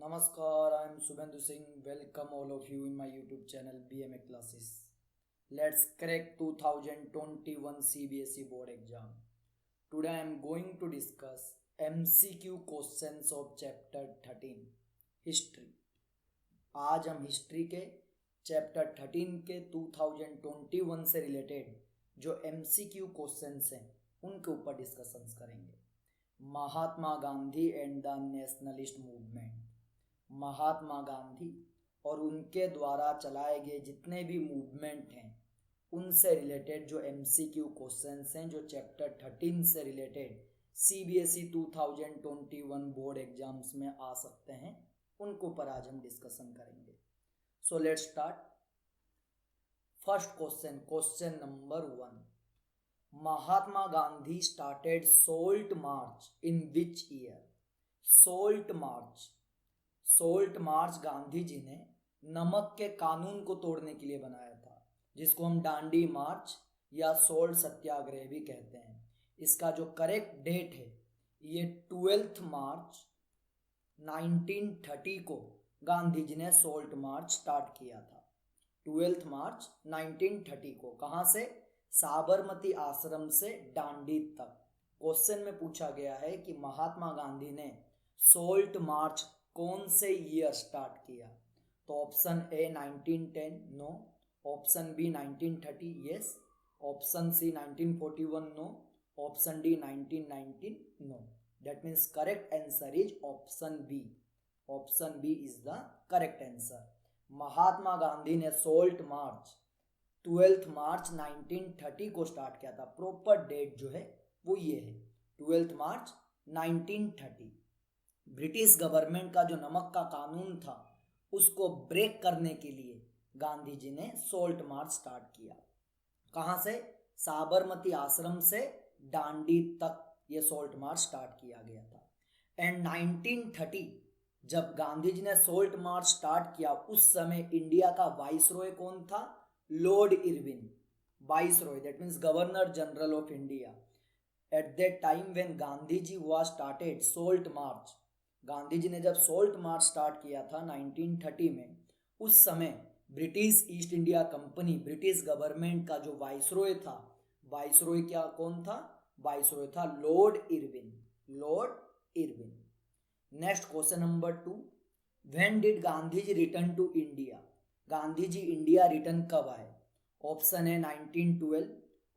Namaskar, I am Subhendu Singh. Welcome all of you in my YouTube channel BMA Classes. Let's crack 2021 CBSE board exam. Today I am going to discuss MCQ questions of chapter 13 History. आज हम history के chapter 13 के 2021 से related जो MCQ questions हैं उनके ऊपर discussions करेंगे। Mahatma Gandhi and the nationalist movement. Mahatma Gandhi और उनके द्वारा चलाए गए जितने भी मूवमेंट हैं उनसे रिलेटेड जो MCQ क्वेश्चंस हैं जो चैप्टर 13 से रिलेटेड CBSE 2021 बोर्ड एग्जाम्स में आ सकते हैं उनके ऊपर आज हम डिस्कशन करेंगे। So let's start. First question, question number 1, Mahatma Gandhi started salt march in which year? Salt march Gandhi ji ने नमक के कानून को तोड़ने के लिए बनाया था, जिसको हम डांडी मार्च या सोल्ट सत्याग्रह भी कहते हैं। इसका जो करेक्ट डेट है ये 12 मार्च 1930 को गांधी जी ने सोल्ट मार्च स्टार्ट किया था। 12 मार्च 1930 को कहाँ से? साबरमती आश्रम से डांडी तक। क्वेश्चन में पूछा गया है कि महात्मा गांधी ने सोल्ट मार्च कौन से ईयर स्टार्ट किया? तो option A 1910 no, option B 1930 yes, option C 1941 no, option D 1919 no. That means correct answer is option B. Option B is the correct answer. Mahatma Gandhi ने सोल्ट मार्च 12 मार्च 1930 को स्टार्ट किया था। प्रॉपर डेट जो है वो ये है 12 मार्च 1930। ब्रिटिश गवर्नमेंट का जो नमक का कानून था उसको ब्रेक करने के लिए गांधी जी ने सोल्ट मार्च स्टार्ट किया। कहाँ से? साबरमती आश्रम से डांडी तक ये सोल्ट मार्च स्टार्ट किया गया था। एंड 1930 जब गांधी जी ने सोल्ट मार्च स्टार्ट किया उस समय इंडिया का वाइसरॉय कौन था? Lord Irwin. Viceroy that means governor general of India. At that time when Gandhi ji was started salt march, Gandhi ji ने जब सोल्ट मार्च स्टार्ट किया था 1930 में, उस समय British east India company, British government का जो वाइसरॉय था, वाइसरॉय क्या कौन था? वाइसरॉय था Lord Irwin. Lord Irwin. Next question number 2, when did Gandhi ji return to India? Gandhi ji India return कब आए? Option A 1912,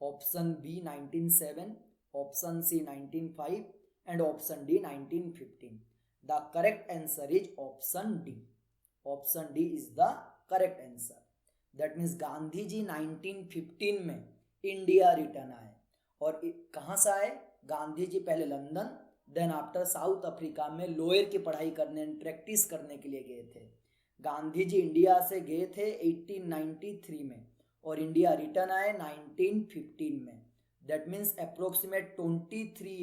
option B 1907, option C 1905 and option D 1915। The correct answer is option D. Option D is the correct answer. That means Gandhi ji 1915 में India return आए। और कहाँ से आए? गांधी जी पहले London, then after South Africa में लॉयर की पढ़ाई करने, प्रैक्टिस करने के लिए गए थे। गांधी जी इंडिया से गए थे 1893 में और इंडिया रिटर्न आए 1915 में। That means approximate 23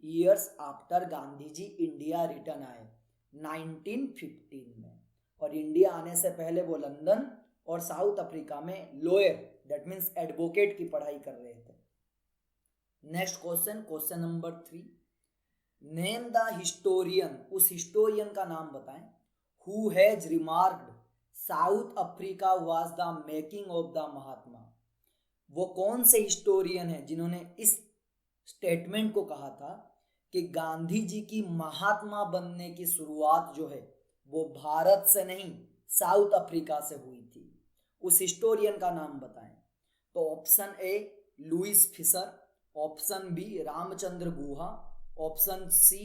years after Gandhi ji India return आए 1915 में। और इंडिया आने से पहले वो लंदन और साउथ अफ्रीका में लॉयर दैट मीन्स एडवोकेट की पढ़ाई कर रहे थे। Next question, question number 3, name the historian, उस हिस्टोरियन का नाम बताएं, who has remarked South Africa was the making of the Mahatma. वो कौन से हिस्टोरियन है जिन्होंने इस स्टेटमेंट को कहा था कि गांधी जी की महात्मा बनने की शुरुआत जो है वो भारत से नहीं साउथ अफ्रीका से हुई थी? उस हिस्टोरियन का नाम बताएं। तो option A Louis Fischer, option B Ramachandra Guha, option C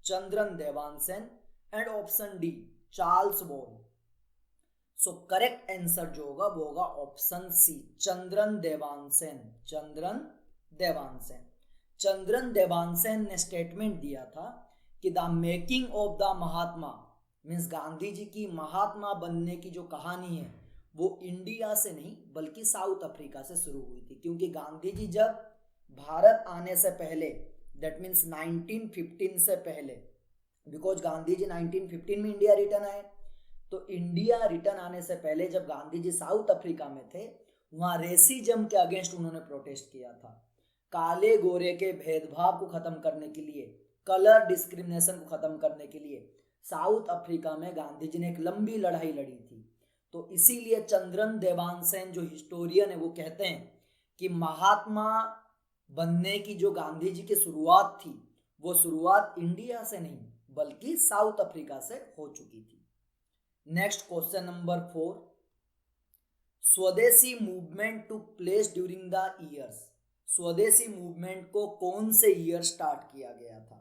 Chandran Devanesen and option D Charles Ball. So correct answer जो होगा वो होगा ऑप्शन सी चंद्रन देवानसेन। चंद्रन देवानसेन। चंद्रन देवानसेन ने स्टेटमेंट दिया था कि the making of the Mahatma means Gandhi ji की महात्मा बनने की जो कहानी है वो इंडिया से नहीं बल्कि साउथ अफ्रीका से शुरू हुई थी। क्योंकि गांधी जी जब भारत आने से पहले दैट मीन्स 1915 से पहले, बिकॉज गांधी जी 1915 में इंडिया रिटर्न आए, तो इंडिया रिटर्न आने से पहले जब गांधी जी साउथ अफ्रीका में थे वहां रेसिज्म के अगेंस्ट उन्होंने प्रोटेस्ट किया था। काले गोरे के भेदभाव को खत्म करने के लिए कलर डिस्क्रिमिनेशन को खत्म करने के लिए साउथ अफ्रीका में गांधी जी ने एक लंबी लड़ाई लड़ी थी। तो इसीलिए चंद्रन देवानसेन जो हिस्टोरियन है वो कहते हैं कि महात्मा बनने की जो गांधी जी की शुरुआत थी वो शुरुआत इंडिया से नहीं बल्कि साउथ अफ्रीका से हो चुकी थी। Next question number 4, Swadeshi movement to place during the years. Swadeshi movement को कौन से ईयर स्टार्ट किया गया था?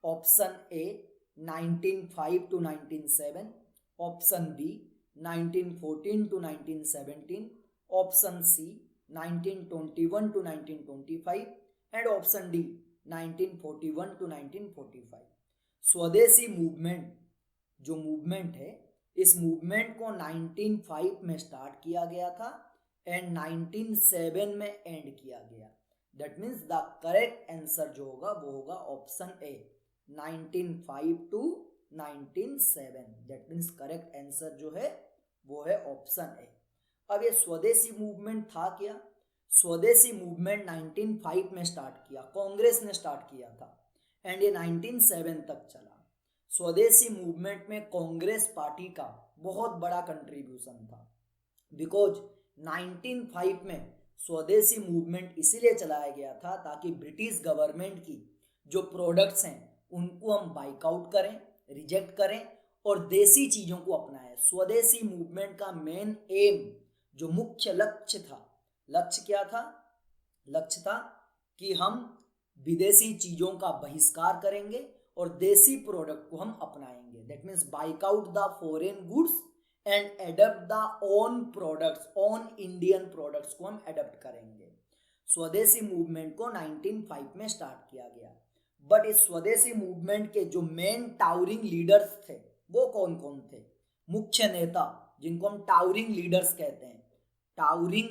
Option A 1905 to 1907, option B 1914 to 1917, option C 1921 to 1925 and option D 1941 to 1945। Swadeshi movement जो मूवमेंट है इस मूवमेंट को 1905 में स्टार्ट किया गया था एंड 1907 में एंड किया गया। That means the correct answer जो होगा वो होगा option A 1905 to 1907। That means correct answer जो है वो है ऑप्शन ए। अब ये स्वदेशी मूवमेंट था क्या? स्वदेशी मूवमेंट 1905 में स्टार्ट किया, कांग्रेस ने स्टार्ट किया था एंड ये 1907 तक चला। स्वदेशी मूवमेंट में कांग्रेस पार्टी का बहुत बड़ा कंट्रीब्यूशन था बिकॉज 1905 में स्वदेशी मूवमेंट इसीलिए चलाया गया था ताकि ब्रिटिश गवर्नमेंट की जो प्रोडक्ट्स हैं उनको हम बाइकआउट करें, रिजेक्ट करें और देसी चीज़ों को अपनाएं। स्वदेशी मूवमेंट का मेन एम जो मुख्य लक्ष्य था, लक्ष्य क्या था? लक्ष्य था कि हम विदेशी चीज़ों का बहिष्कार करेंगे और देसी प्रोडक्ट को हम अपनाएंगे। That means boycott the foreign goods and adapt the own products, own Indian products को हम एडप्ट करेंगे। स्वदेशी मूवमेंट को 1905 में स्टार्ट किया गया। बट इस स्वदेशी मूवमेंट के जो मेन टावरिंग लीडर्स थे वो कौन कौन थे? मुख्य नेता जिनको हम टावरिंग लीडर्स कहते हैं, towering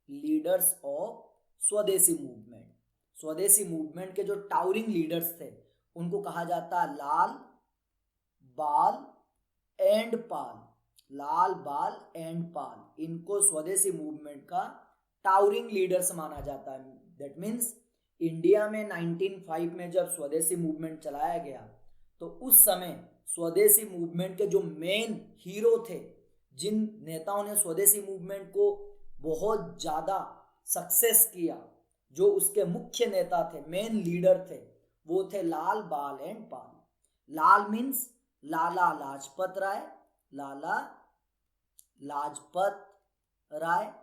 leaders of swadeshi movement. स्वदेशी मूवमेंट के जो टावरिंग लीडर्स थे उनको कहा जाता है लाल, बाल एंड पाल। इनको स्वदेशी मूवमेंट का टावरिंग लीडर्स माना जाता है। दैट मीन्स इंडिया में 1905 में जब स्वदेशी मूवमेंट चलाया गया तो उस समय स्वदेशी मूवमेंट के जो मेन हीरो थे, जिन नेताओं ने स्वदेशी मूवमेंट को बहुत ज़्यादा सक्सेस किया, जो उसके मुख्य नेता थे, मेन लीडर थे, वो थे लाल, बाल एंड पाल। लाल मीन्स लाला लाजपत राय।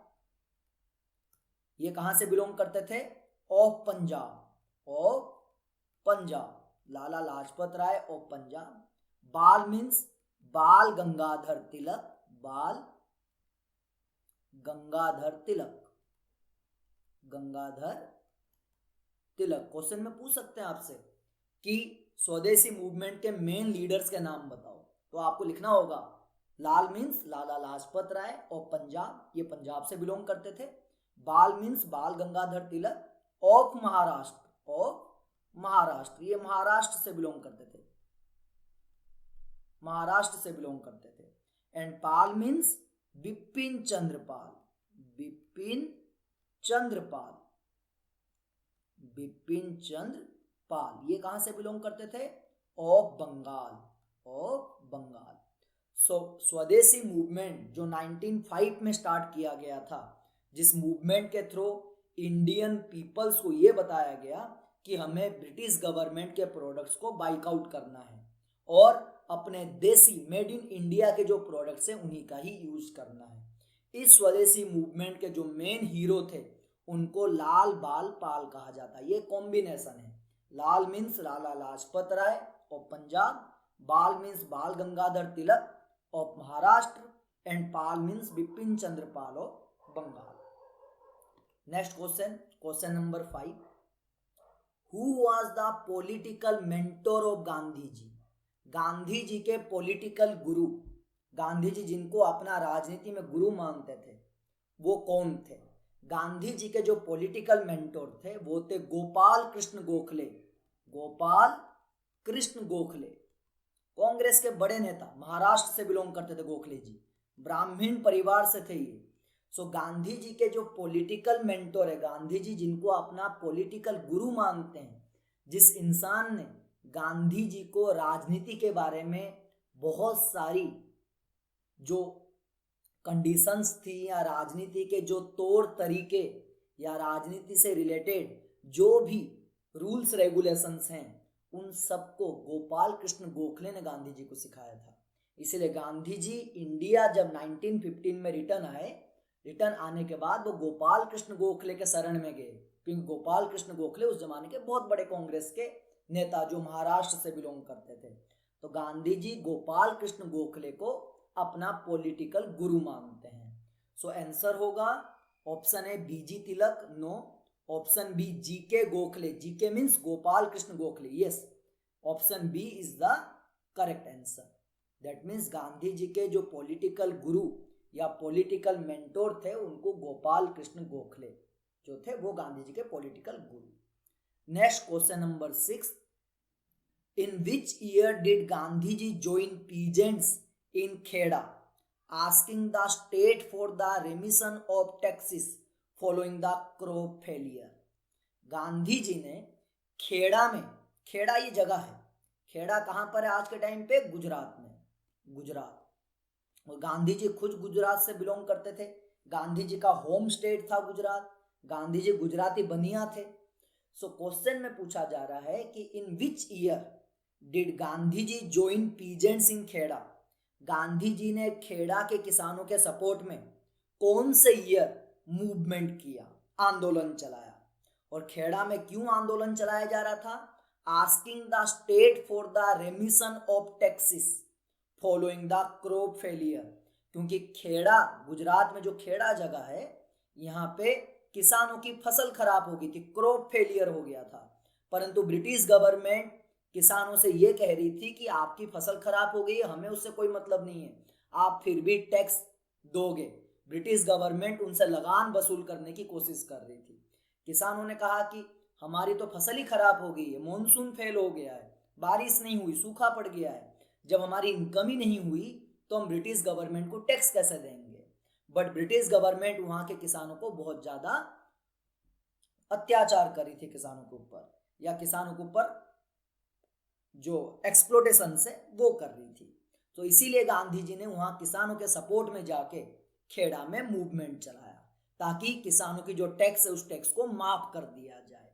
ये कहाँ से बिलोंग करते थे? Of Punjab. Lala Lajpat Rai of Punjab. Bal means Bal Gangadhar Tilak. Question में पूछ सकते हैं आपसे कि स्वदेशी मूवमेंट के मेन लीडर्स के नाम बताओ, तो आपको लिखना होगा लाल मीन्स लाला लाजपत राय ऑफ पंजाब, ये पंजाब से बिलोंग करते थे। बाल मीन्स बाल गंगाधर तिलक ऑफ महाराष्ट्र, ये महाराष्ट्र से बिलोंग करते थे। एंड पाल मीन्स बिपिन चंद्र पाल, ये कहां से बिलोंग करते थे? ऑफ बंगाल। स्वदेशी मूवमेंट जो 1905 में स्टार्ट किया गया था, जिस मूवमेंट के थ्रू इंडियन पीपल्स को ये बताया गया कि हमें ब्रिटिश गवर्नमेंट के प्रोडक्ट्स को बाइकआउट करना है और अपने देसी मेड इन इंडिया के जो प्रोडक्ट्स हैं उन्हीं का ही यूज करना है। इस स्वदेशी मूवमेंट के जो मेन हीरो थे उनको लाल, बाल, पाल कहा जाता है। ये कॉम्बिनेशन है। Lal means Lala Lajpat Rai of Punjab, Bal means Bal Gangadhar Tilak of Maharashtra and Pal means Bipin Chandra Pal of Bengal. Next question number 5, who was the political mentor of Gandhi ji? Gandhi ji के पॉलिटिकल गुरु, गांधी जी जिनको अपना राजनीति में गुरु मानते थे, वो कौन थे? गांधी जी के जो पॉलिटिकल मेंटोर थे वो थे गोपाल कृष्ण गोखले, कांग्रेस के बड़े नेता, महाराष्ट्र से बिलोंग करते थे गोखले जी, ब्राह्मण परिवार से थे ये। सो गांधी जी के जो पॉलिटिकल मेंटोर है, गांधी जी जिनको अपना पॉलिटिकल गुरु मानते हैं, जिस इंसान ने गांधी जी को राजनीति के बारे में बहुत सारी जो कंडीशंस थी या राजनीति के जो तौर तरीके या राजनीति से रिलेटेड जो भी रूल्स रेगुलेशंस हैं, उन सबको गोपाल कृष्ण गोखले ने गांधी जी को सिखाया था। इसलिए गांधी जी इंडिया जब 1915 में रिटर्न आने के बाद वो गोपाल कृष्ण गोखले के शरण में गए, क्योंकि गोपाल कृष्ण गोखले उस जमाने के बहुत बड़े कांग्रेस के नेता जो महाराष्ट्र से बिलोंग करते थे। तो गांधी जी गोपाल कृष्ण गोखले को अपना पॉलिटिकल गुरु मानते हैं। सो आंसर होगा option A BG Tilak, no. Option B GK Gokhale, GK means Gopal Krishna Gokhale, yes, option B is the correct answer. That means Gandhi ji के जो पॉलिटिकल गुरु या पॉलिटिकल मेंटोर थे, उनको गोपाल कृष्ण गोखले जो थे वो गांधी जी के political guru. Next question number 6, in which year did Gandhi ji join peasants in Kheda, asking the state for the remission of taxes following the crop failure? Gandhi ji ने खेड़ा में, खेड़ा ये जगह है, खेड़ा कहाँ पर है आज के टाइम पे? गुजरात में, गुजरात। और गांधी जी खुद गुजरात से बिलोंग करते थे, गांधी जी का होम स्टेट था गुजरात, गांधी जी गुजराती बनिया थे। सो क्वेश्चन में पूछा जा रहा है कि in which year did Gandhi ji join peasants in Kheda, Gandhi ji ने खेड़ा के किसानों के सपोर्ट में कौन से ईयर मूवमेंट किया, आंदोलन चलाया। और खेड़ा में क्यों आंदोलन चलाया जा रहा था? Asking the state for the रेमिशन of taxes following the crop failure, क्योंकि खेड़ा, गुजरात में जो खेड़ा जगह है, यहाँ पे किसानों की फसल खराब हो गई थी, क्रॉप फेलियर हो गया था। परंतु ब्रिटिश गवर्नमेंट किसानों से ये कह रही थी कि आपकी फसल खराब हो गई है, हमें उससे कोई मतलब नहीं है, आप फिर भी टैक्स दोगे। ब्रिटिश गवर्नमेंट उनसे लगान वसूल करने की कोशिश कर रही थी। किसानों ने कहा कि हमारी तो फसल ही खराब हो गई है, मॉनसून फेल हो गया है, बारिश नहीं हुई, सूखा पड़ गया है, जब हमारी इनकम ही नहीं हुई तो हम ब्रिटिश गवर्नमेंट को टैक्स कैसे देंगे। बट ब्रिटिश गवर्नमेंट वहां के किसानों को बहुत ज्यादा अत्याचार कर रही थी, किसानों के ऊपर, या किसानों के ऊपर जो एक्सप्लोटेशन से वो कर रही थी। तो इसीलिए गांधी जी ने वहां किसानों के सपोर्ट में जाके खेड़ा में मूवमेंट चलाया, ताकि किसानों की जो टैक्स है उस टैक्स को माफ कर दिया जाए।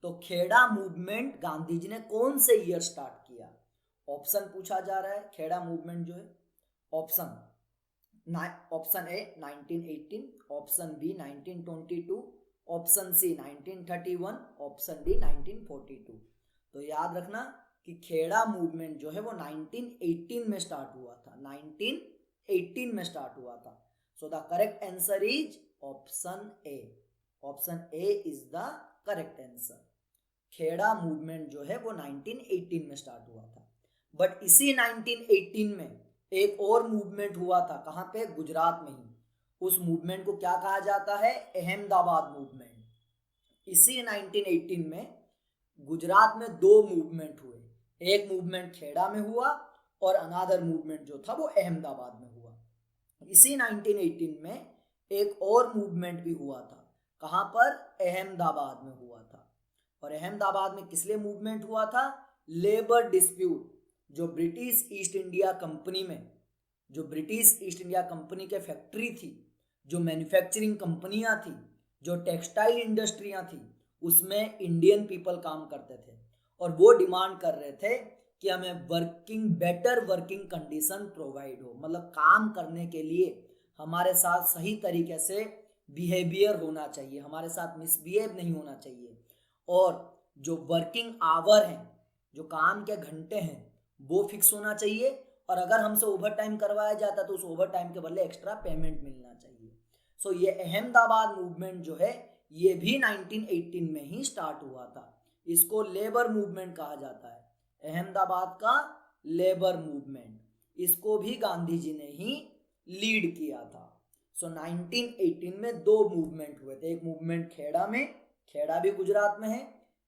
तो खेड़ा मूवमेंट गांधी जी ने कौन से ईयर स्टार्ट किया? ऑप्शन पूछा जा रहा है, खेड़ा मूवमेंट जो है, option A 1918, option B 1922, option C 1931, option D 1942। तो याद रखना कि खेड़ा मूवमेंट जो है वो 1918 में स्टार्ट हुआ था, 1918 में स्टार्ट हुआ था। So the correct answer is option A, option A is the correct answer. Kheda movement जो है वो 1918 में स्टार्ट हुआ था। बट इसी 1918 में एक और मूवमेंट हुआ था, कहाँ पे? गुजरात में ही। उस मूवमेंट को क्या कहा जाता है? अहमदाबाद मूवमेंट। इसी 1918 में गुजरात में दो मूवमेंट हुए, एक मूवमेंट खेड़ा में हुआ और अनादर मूवमेंट जो था वो अहमदाबाद में हुआ। इसी 1918 में एक और मूवमेंट भी हुआ था, कहाँ पर? अहमदाबाद में हुआ था। और अहमदाबाद में किस लिए मूवमेंट हुआ था? लेबर डिस्प्यूट, जो ब्रिटिश ईस्ट इंडिया कंपनी में, जो ब्रिटिश ईस्ट इंडिया कंपनी के फैक्ट्री थी, जो मैन्युफैक्चरिंग कंपनियां थी, जो टेक्सटाइल इंडस्ट्रियां थी, उसमें इंडियन पीपल काम करते थे और वो डिमांड कर रहे थे कि हमें बेटर वर्किंग कंडीशन प्रोवाइड हो, मतलब काम करने के लिए हमारे साथ सही तरीके से बिहेवियर होना चाहिए, हमारे साथ मिसबिहेव नहीं होना चाहिए, और जो वर्किंग आवर हैं, जो काम के घंटे हैं, वो फिक्स होना चाहिए, और अगर हमसे ओवर टाइम करवाया जाता तो उस ओवर टाइम के बदले एक्स्ट्रा पेमेंट मिलना चाहिए। सो ये अहमदाबाद मूवमेंट जो है ये भी 1918 में ही स्टार्ट हुआ था। इसको लेबर मूवमेंट कहा जाता है, अहमदाबाद का लेबर मूवमेंट, इसको भी गांधी जी ने ही लीड किया था। सो 1918 में दो मूवमेंट हुए थे, एक मूवमेंट खेड़ा में, खेड़ा भी गुजरात में है,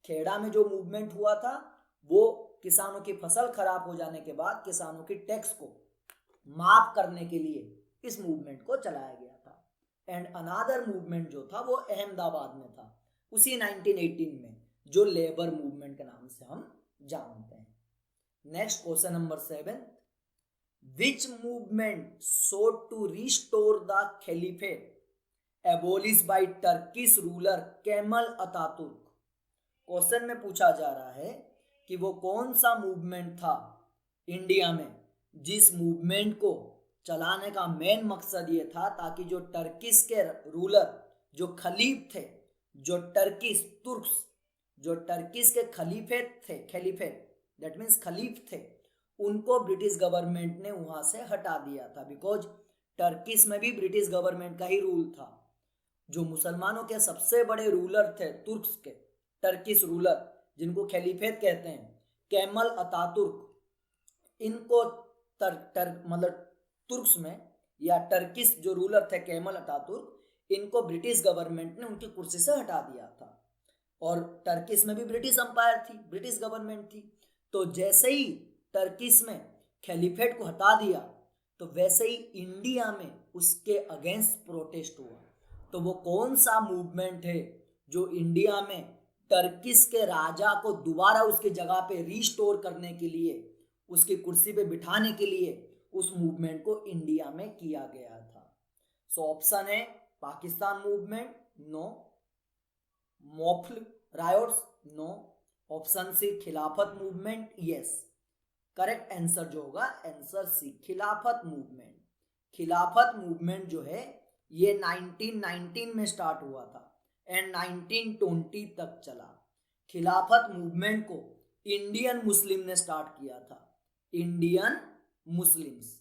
खेड़ा में जो मूवमेंट हुआ था वो किसानों की फसल खराब हो जाने के बाद किसानों की टैक्स को माफ करने के लिए इस मूवमेंट को चलाया गया था। एंड अनादर मूवमेंट जो था वो अहमदाबाद में था उसी 1918 में, जो लेबर मूवमेंट के नाम से हम जानते हैं। Next question number 7, which movement sought to restore the caliphate abolished by Turkish ruler camel Ataturk. Question में पूछा जा रहा है कि वो कौन सा मूवमेंट था इंडिया में जिस मूवमेंट को चलाने का मेन मकसद ये था ताकि जो टर्किश के रूलर, जो खलीफ थे, जो टर्किश तुर्क्स, जो टर्किश के खलीफेट थे, खलीफेट दैट मीन्स खलीफ थे, उनको ब्रिटिश गवर्नमेंट ने वहां से हटा दिया था। बिकॉज टर्किश में भी ब्रिटिश गवर्नमेंट का ही रूल था। जो मुसलमानों के सबसे बड़े रूलर थे तुर्क्स के, टर्किश रूलर जिनको खलीफेट कहते हैं, केमल अतातुर्क, इनको मतलब तुर्क्स में या टर्किश जो रूलर थे केमल अतातुर्क, इनको ब्रिटिश गवर्नमेंट ने उनकी कुर्सी से हटा दिया था। और टर्किश में भी ब्रिटिश अंपायर थी, ब्रिटिश गवर्नमेंट थी। तो जैसे ही टर्किश में खलीफेट को हटा दिया तो वैसे ही इंडिया में उसके अगेंस्ट प्रोटेस्ट हुआ। तो वो कौन सा मूवमेंट है जो इंडिया में टर्किश के राजा को दोबारा उसकी जगह पे रिस्टोर करने के लिए, उसकी कुर्सी पे बिठाने के लिए उस मूवमेंट को इंडिया में किया गया था? सो ऑप्शन है Pakistan movement, no. Moplah riots, no. Option C Khilafat movement, yes. Correct answer जो होगा आंसर सी, खिलाफत मूवमेंट। खिलाफत मूवमेंट जो है ये 1919 में स्टार्ट हुआ था एंड 1920 तक चला। खिलाफत मूवमेंट को इंडियन मुस्लिम ने स्टार्ट किया था, इंडियन मुस्लिम्स।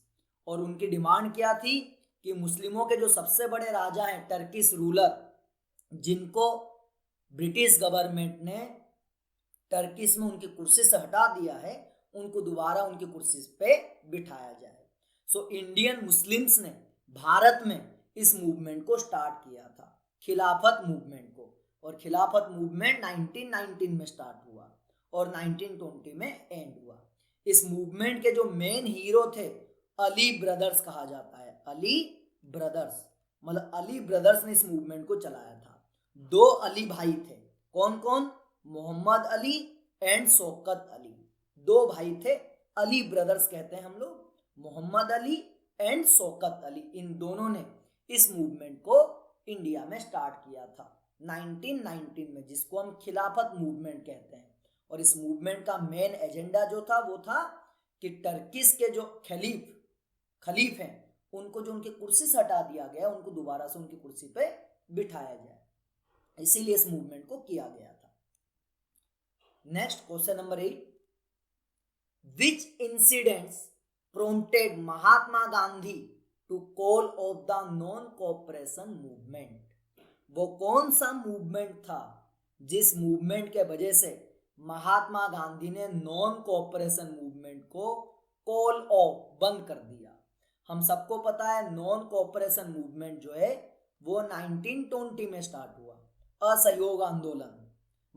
और उनकी डिमांड क्या थी कि मुस्लिमों के जो सबसे बड़े राजा हैं टर्किश रूलर, जिनको ब्रिटिश गवर्नमेंट ने टर्किश में उनकी कुर्सी से हटा दिया है, उनको दोबारा उनकी कुर्सी पे बिठाया जाए। सो इंडियन मुस्लिम्स ने भारत में इस मूवमेंट को स्टार्ट किया था, खिलाफत मूवमेंट को। और खिलाफत मूवमेंट 1919 में स्टार्ट हुआ और 1920 में एंड हुआ। इस मूवमेंट के जो मेन हीरो थे अली ब्रदर्स कहा जाता है, अली ब्रदर्स, मतलब अली ब्रदर्स ने इस मूवमेंट को चलाया था। दो अली भाई थे, कौन कौन? मोहम्मद अली एंड शौकत अली, दो भाई थे, अली ब्रदर्स कहते हैं हम लोग, मोहम्मद अली एंड शौकत अली। इन दोनों ने इस मूवमेंट को इंडिया में स्टार्ट किया था 1919 में, जिसको हम खिलाफत मूवमेंट कहते हैं। और इस मूवमेंट का मेन एजेंडा जो था वो था कि टर्किश के जो खलीफ हैं उनको जो उनकी कुर्सी से हटा दिया गया, उनको दोबारा से उनकी कुर्सी पे बिठाया जाए, इसीलिए इस मूवमेंट को किया गया था। Next question number 8, which incidents prompted Mahatma Gandhi to call off the non cooperation movement? वो कौन सा मूवमेंट था जिस मूवमेंट के वजह से महात्मा गांधी ने नॉन कोऑपरेशन मूवमेंट को कॉल ऑफ बंद कर दिया? हम सबको पता है नॉन कोऑपरेशन मूवमेंट जो है वो 1920 में स्टार्ट हुआ, असहयोग आंदोलन।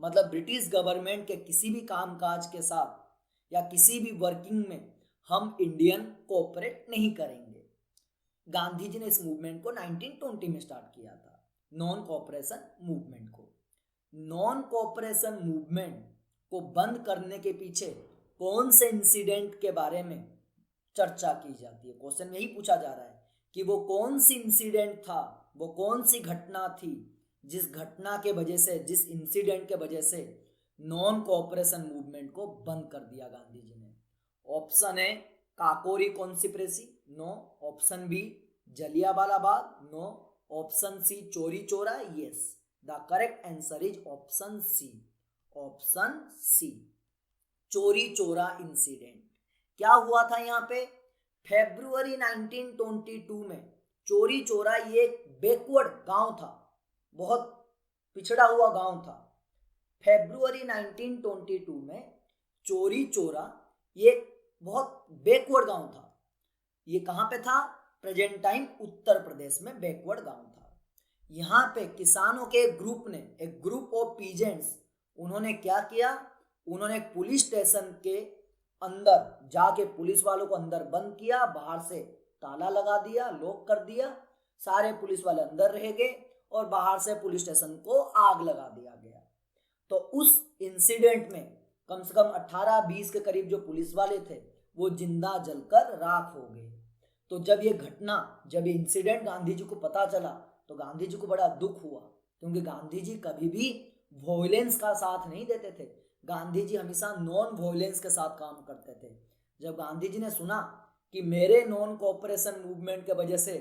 मतलब ब्रिटिश गवर्नमेंट के किसी भी कामकाज के साथ या किसी भी वर्किंग में हम इंडियन कोऑपरेट नहीं करेंगे। गांधी जी ने इस मूवमेंट को 1920 में स्टार्ट किया था, नॉन कोऑपरेशन मूवमेंट को। नॉन कोऑपरेशन मूवमेंट को बंद करने के पीछे कौन से इंसिडेंट के बारे में चर्चा की जाती है? क्वेश्चन यही पूछा जा रहा है कि वो कौन सी इंसिडेंट था, वो कौन सी घटना थी जिस घटना के वजह से, जिस इंसिडेंट के वजह से नॉन कोऑपरेशन मूवमेंट को बंद कर दिया गांधी जी ने? ऑप्शन है Kakori conspiracy, no. Option B Jallianwala Bagh, no. Option C Chauri Chaura, yes. The correct answer is option C, option C, Chauri Chaura incident. क्या हुआ था यहाँ पे? फरवरी 1922 में चोरी चोरा ये एक बैकवर्ड गांव था, बहुत पिछड़ा हुआ गांव था। फरवरी 1922 में चोरी चोरा ये बहुत बैकवर्ड गांव था। ये कहाँ पे था? प्रेजेंट टाइम उत्तर प्रदेश में बैकवर्ड गांव था। यहाँ पे किसानों के एक ग्रुप ऑफ पीजेंट्स, उन्होंने क्या किया? उन्होंने एक पुलिस स्टेशन के अंदर जाके पुलिस वालों को अंदर बंद किया, बाहर से ताला लगा दिया, लॉक कर दिया। सारे पुलिस वाले अंदर रह गए और बाहर से पुलिस स्टेशन को आग लगा दिया गया। तो उस इंसिडेंट में कम से कम 18-20 के करीब जो पुलिस वाले थे वो जिंदा जलकर राख हो गए। तो जब ये इंसिडेंट गांधी जी को पता चला तो गांधी जी को बड़ा दुख हुआ, क्योंकि गांधी जी कभी भी वॉयलेंस का साथ नहीं देते थे। गांधी जी हमेशा नॉन वॉयलेंस के साथ काम करते थे। जब गांधी जी ने सुना कि मेरे नॉन कोऑपरेशन मूवमेंट के वजह से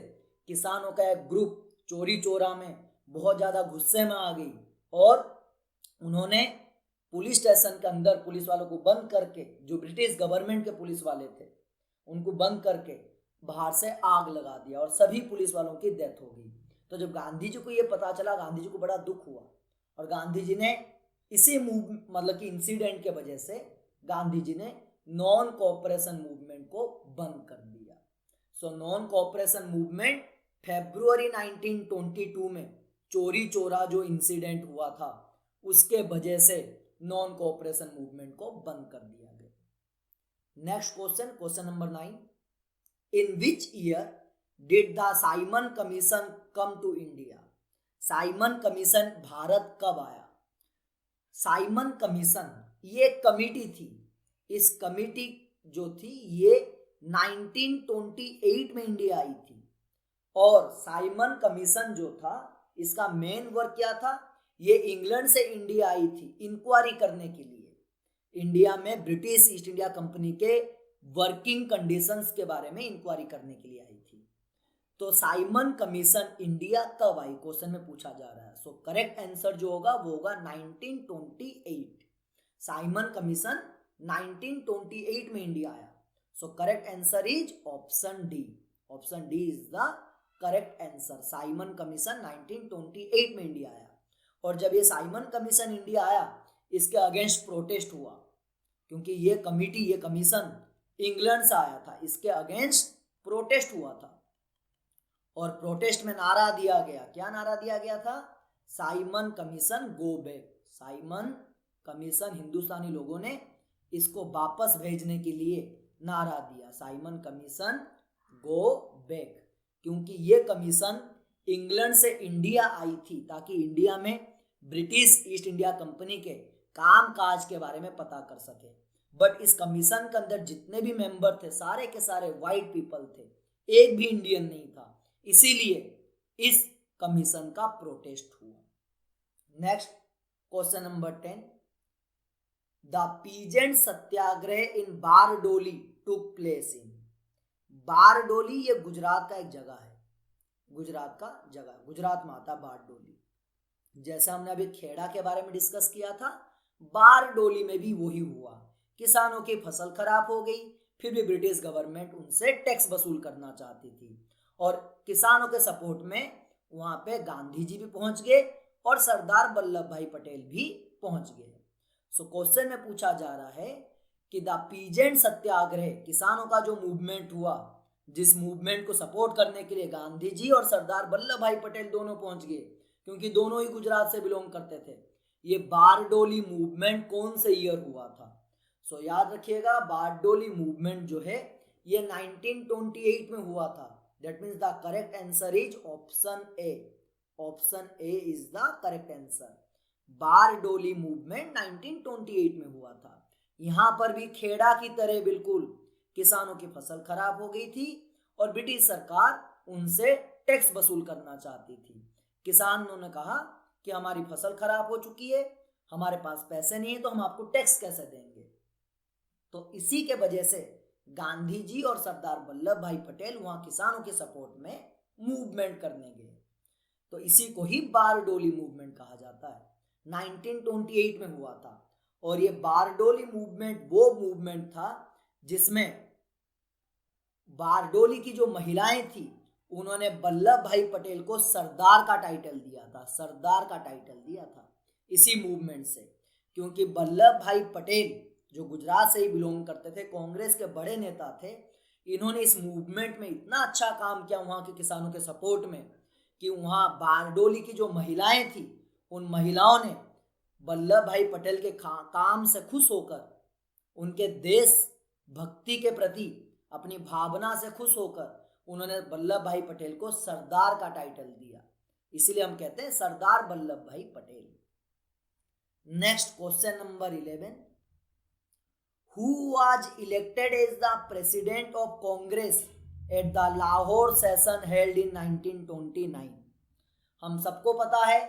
किसानों का एक ग्रुप चोरी चोरा में बहुत ज़्यादा गुस्से में आ गई और उन्होंने पुलिस स्टेशन के अंदर पुलिस वालों को बंद करके, जो ब्रिटिश गवर्नमेंट के पुलिस वाले थे उनको बंद करके बाहर से आग लगा दिया और सभी पुलिस वालों की डेथ हो गई। तो जब गांधी जी को ये पता चला, गांधी जी को बड़ा दुख हुआ और गांधी जी ने इसी मतलब कि इंसिडेंट के वजह से गांधी जी ने नॉन कोऑपरेशन मूवमेंट को बंद कर दिया। सो नॉन कोऑपरेशन मूवमेंट फरवरी 1922 में चोरी चोरा जो इंसिडेंट हुआ था उसके वजह से नॉन कोऑपरेशन मूवमेंट को बंद कर दिया गया। Next question, question number 9, in which year did the Simon Commission come to India? Simon Commission Bharat कब आया? साइमन कमीशन ये कमिटी थी, इस कमिटी जो थी ये 1928 में इंडिया आई थी। और साइमन कमीशन जो था इसका मेन वर्क क्या था? ये इंग्लैंड से इंडिया आई थी इंक्वायरी करने के लिए, इंडिया में ब्रिटिश ईस्ट इंडिया कंपनी के वर्किंग कंडीशंस के बारे में इंक्वायरी करने के लिए आई थी। तो साइमन कमीशन इंडिया कब आई क्वेश्चन में पूछा जा रहा है। सो करेक्ट आंसर जो होगा वो होगा 1928। साइमन कमीशन 1928 में इंडिया आया। सो correct answer is option D. Option D is the correct answer. Simon commission 1928 में इंडिया आया। और जब ये साइमन कमीशन इंडिया आया इसके अगेंस्ट प्रोटेस्ट हुआ, क्योंकि ये कमिटी, ये कमीशन इंग्लैंड से आया था, इसके अगेंस्ट प्रोटेस्ट हुआ था। और प्रोटेस्ट में नारा दिया गया, क्या नारा दिया गया था? Simon Commission go back. Simon Commission, हिंदुस्तानी लोगों ने इसको वापस भेजने के लिए नारा दिया, साइमन कमीशन गो बैक, क्योंकि ये कमीशन इंग्लैंड से इंडिया आई थी ताकि इंडिया में ब्रिटिश ईस्ट इंडिया कंपनी के काम काज के बारे में पता कर सके। बट इस कमीशन के अंदर जितने भी मेंबर थे सारे के सारे वाइट पीपल थे, एक भी इंडियन नहीं था, इसीलिए इस कमीशन का प्रोटेस्ट हुआ। Next question number 10, the peasant Satyagraha in Bardoli took place इन। बारडोली ये गुजरात का एक जगह है, गुजरात का जगह, गुजरात में आता बारडोली। जैसा हमने अभी खेड़ा के बारे में डिस्कस किया था, बारडोली में भी वही हुआ। किसानों की फसल खराब हो गई, फिर भी ब्रिटिश गवर्नमेंट उनसे टैक्स वसूल करना चाहती थी और किसानों के सपोर्ट में वहां पे गांधी जी भी पहुंच गए और सरदार वल्लभ भाई पटेल भी पहुंच गए। सो क्वेश्चन में पूछा जा रहा है कि द पीजेंट सत्याग्रह, किसानों का जो मूवमेंट हुआ, जिस मूवमेंट को सपोर्ट करने के लिए गांधी जी और सरदार वल्लभ भाई पटेल दोनों पहुंच गए, क्योंकि दोनों ही गुजरात से बिलोंग करते थे। ये बारडोली मूवमेंट कौन से ईयर हुआ था? सो याद रखिएगा, बारडोली मूवमेंट जो है ये 1928 में हुआ था। That means the correct answer is option A. Option A is the correct answer. Bardoli movement 1928 में हुआ था। यहां पर भी खेड़ा की तरह बिल्कुल किसानों की फसल खराब हो गई थी और ब्रिटिश सरकार उनसे टैक्स वसूल करना चाहती थी। किसानों ने कहा कि हमारी फसल खराब हो चुकी है, हमारे पास पैसे नहीं है, तो हम आपको टैक्स कैसे देंगे? तो इसी के वजह से गांधी जी और सरदार वल्लभ भाई पटेल वहां किसानों के सपोर्ट में मूवमेंट करने गए। तो इसी को ही बारडोली मूवमेंट कहा जाता है। 1928 में हुआ था और ये बारडोली मूवमेंट वो मूवमेंट था जिसमें बारडोली की जो महिलाएं थी उन्होंने वल्लभ भाई पटेल को सरदार का टाइटल दिया था, सरदार का टाइटल दिया था इसी मूवमेंट से। क्योंकि वल्लभ भाई पटेल जो गुजरात से ही बिलोंग करते थे, कांग्रेस के बड़े नेता थे, इन्होंने इस मूवमेंट में इतना अच्छा काम किया वहां के किसानों के सपोर्ट में कि वहां बारडोली की जो महिलाएं थी उन महिलाओं ने वल्लभ भाई पटेल के काम से खुश होकर, उनके देश भक्ति के प्रति अपनी भावना से खुश होकर उन्होंने वल्लभ भाई पटेल को सरदार का टाइटल दिया, इसीलिए हम कहते हैं Sardar Vallabhbhai Patel. Next question number 11, who was elected as the president of Congress at the Lahore session held in 1929? हम सबको पता है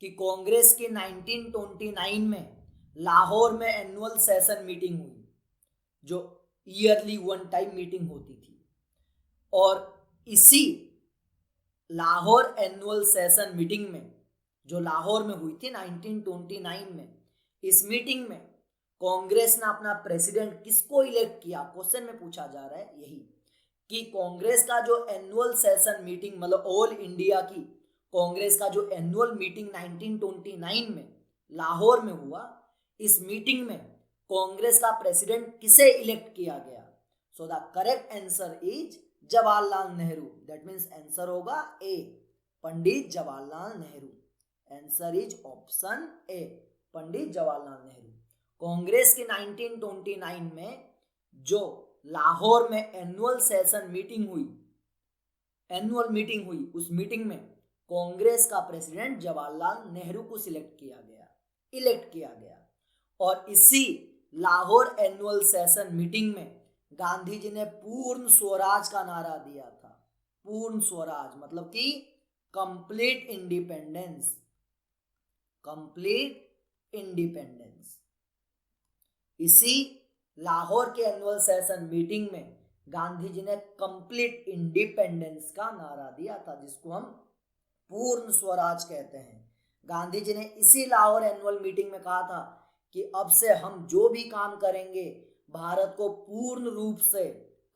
कि कांग्रेस की 1929 में लाहौर में एनुअल सेशन मीटिंग हुई, जो ईयरली वन टाइम मीटिंग होती थी, और इसी लाहौर एनुअल सेशन मीटिंग में जो लाहौर में हुई थी 1929 में, इस मीटिंग में कांग्रेस ने अपना प्रेसिडेंट किसको इलेक्ट किया? क्वेश्चन में पूछा जा रहा है यही कि कांग्रेस का जो एनुअल सेशन मीटिंग, मतलब ऑल इंडिया की कांग्रेस का जो एनुअल मीटिंग 1929 में लाहौर में हुआ, इस मीटिंग में कांग्रेस का प्रेसिडेंट किसे इलेक्ट किया गया? So the correct answer is Jawaharlal Nehru. That means answer होगा A, Pandit Jawaharlal Nehru. Answer is option A, Pandit Jawaharlal Nehru. Congress की 1929 में जो लाहौर में एनुअल सेशन मीटिंग हुई, उस मीटिंग में कांग्रेस का प्रेसिडेंट जवाहरलाल नेहरू को इलेक्ट किया गया। और इसी लाहौर एनुअल सेशन मीटिंग में गांधी जी ने पूर्ण स्वराज का नारा दिया था। पूर्ण स्वराज मतलब कि कंप्लीट इंडिपेंडेंस। इसी लाहौर के एनुअल सेशन मीटिंग में गांधी जी ने कंप्लीट इंडिपेंडेंस का नारा दिया था, जिसको हम पूर्ण स्वराज कहते हैं। गांधी जी ने इसी लाहौर एनुअल मीटिंग में कहा था कि अब से हम जो भी काम करेंगे भारत को पूर्ण रूप से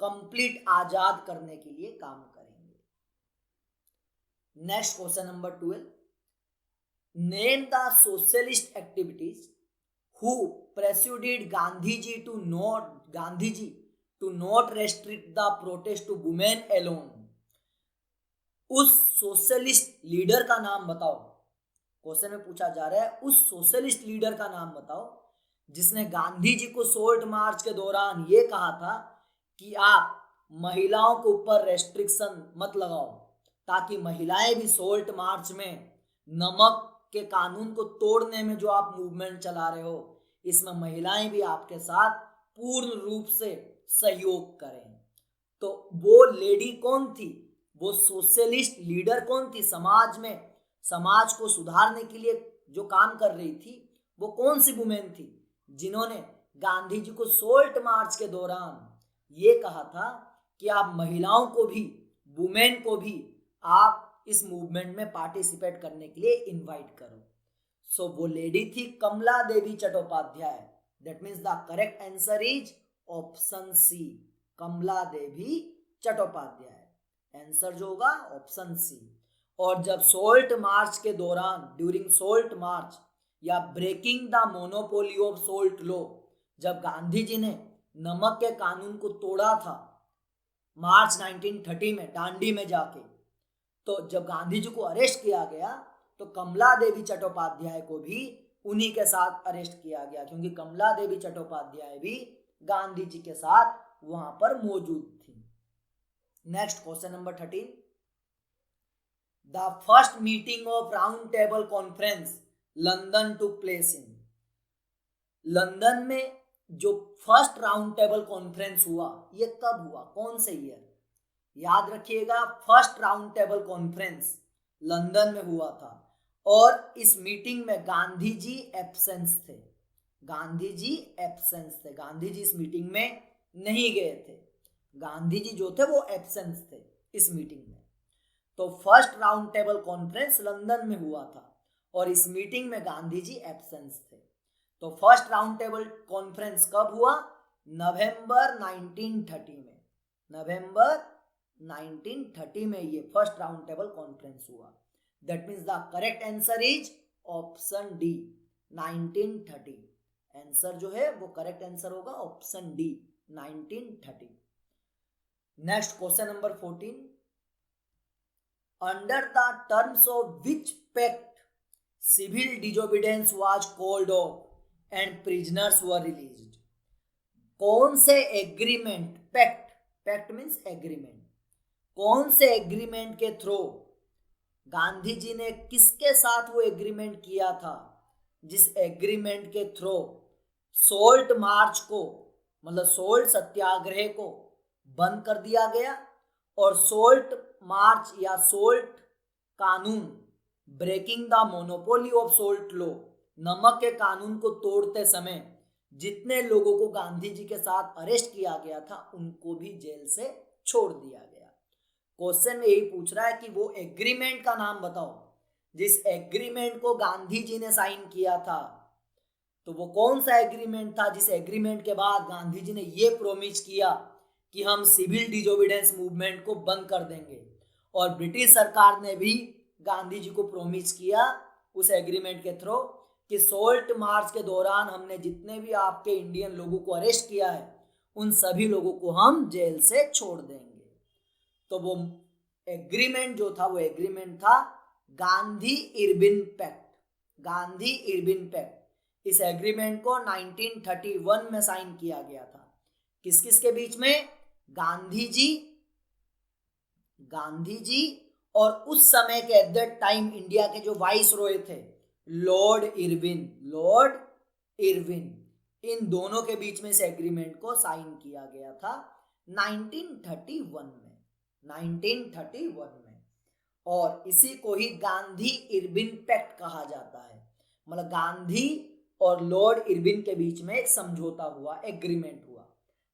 कंप्लीट आजाद करने के लिए काम करेंगे। Next question number 12, name the socialist activities who persuaded Gandhiji to not restrict the protest to women alone। उस सोशलिस्ट लीडर का नाम बताओ। क्वेश्चन में पूछा जा रहा है उस सोशलिस्ट लीडर का नाम बताओ जिसने गांधी जी को सोल्ट मार्च के दौरान ये कहा था कि आप महिलाओं के ऊपर रेस्ट्रिक्शन मत लगाओ, ताकि महिलाएं भी सोल्ट मार्च में नमक के कानून को तोड़ने में जो आप मूवमेंट चला रहे हो, इसमें महिलाएं भी आपके साथ पूर्ण रूप से सहयोग करें। तो वो लेडी कौन थी? वो सोशलिस्ट लीडर कौन थी? समाज को सुधारने के लिए जो काम कर रही थी, वो कौन सी वुमेन थी जिन्होंने गांधी जी को सोल्ट मार्च के दौरान ये कहा था कि आप महिलाओं को भी, वुमेन को भी आप इस मूवमेंट में पार्टिसिपेट करने के लिए इनवाइट करो। सो वो लेडी थी Kamala Devi Chattopadhyay. That means the correct answer is option C, Kamala Devi Chattopadhyay. Answer जो होगा ऑप्शन सी। और जब सोल्ट मार्च के दौरान, ड्यूरिंग सोल्ट मार्च या breaking the monopoly of salt law, जब गांधी जी ने नमक के कानून को तोड़ा था मार्च 1930 में दांडी में जाके, तो जब गांधी जी को अरेस्ट किया गया तो कमला देवी चट्टोपाध्याय को भी उन्हीं के साथ अरेस्ट किया गया, क्योंकि कमला देवी चट्टोपाध्याय भी गांधी जी के साथ वहां पर मौजूद थी। Next question number 13, the first meeting of round table conference London took place in. London में जो फर्स्ट राउंड टेबल कॉन्फ्रेंस हुआ, ये कब हुआ, कौन से ईयर? याद रखिएगा, first round table conference London में हुआ था और इस मीटिंग में गांधी जी एब्सेंस थे। गांधी जी इस मीटिंग में नहीं गए थे। गांधी जी जो थे वो एब्सेंस थे इस मीटिंग में। तो first round table conference London में हुआ था और इस मीटिंग में गांधी जी एब्सेंस थे। तो फर्स्ट राउंड टेबल कॉन्फ्रेंस कब हुआ? नवंबर 1930 में। नवंबर 1930 में ये फर्स्ट राउंड टेबल कॉन्फ्रेंस हुआ। That means the correct answer is option D, 1930। Answer जो है वो करेक्ट आंसर होगा option D, 1930। Next question number 14, under the terms of which pact civil disobedience was called off and prisoners were released. कौन से agreement, pact means agreement, कौन से agreement के through Gandhi ji ने किसके साथ वो एग्रीमेंट किया था, जिस एग्रीमेंट के थ्रू सोल्ट मार्च को, मतलब सोल्ट सत्याग्रह को बंद कर दिया गया और सोल्ट मार्च या सोल्ट कानून, breaking the monopoly of salt law, नमक के कानून को तोड़ते समय जितने लोगों को गांधी जी के साथ अरेस्ट किया गया था उनको भी जेल से छोड़ दिया गया। क्वेश्चन में यही पूछ रहा है कि वो एग्रीमेंट का नाम बताओ जिस एग्रीमेंट को गांधी जी ने साइन किया था। तो वो कौन सा एग्रीमेंट था जिस एग्रीमेंट के बाद गांधी जी ने ये प्रोमिस किया कि हम सिविल डिसोबीडियंस मूवमेंट को बंद कर देंगे, और ब्रिटिश सरकार ने भी गांधी जी को प्रोमिस किया उस एग्रीमेंट के थ्रू कि सोल्ट मार्च के दौरान हमने जितने भी आपके इंडियन लोगों को अरेस्ट किया है उन सभी लोगों को हम जेल से छोड़ देंगे। तो वो एग्रीमेंट जो था वो एग्रीमेंट था Gandhi Irwin pact. Gandhi Irwin pact, इस एग्रीमेंट को 1931 में साइन किया गया था। किस किस के बीच में? गांधी जी और उस समय के एट दैट टाइम इंडिया के जो वाइस रॉय थे लॉर्ड इरविन, इन दोनों के बीच में इस एग्रीमेंट को साइन किया गया था 1931 में, और इसी को ही गांधी इरविन पैक्ट कहा जाता है। मतलब गांधी और लॉर्ड इरविन के बीच में एक समझौता हुआ, एग्रीमेंट हुआ,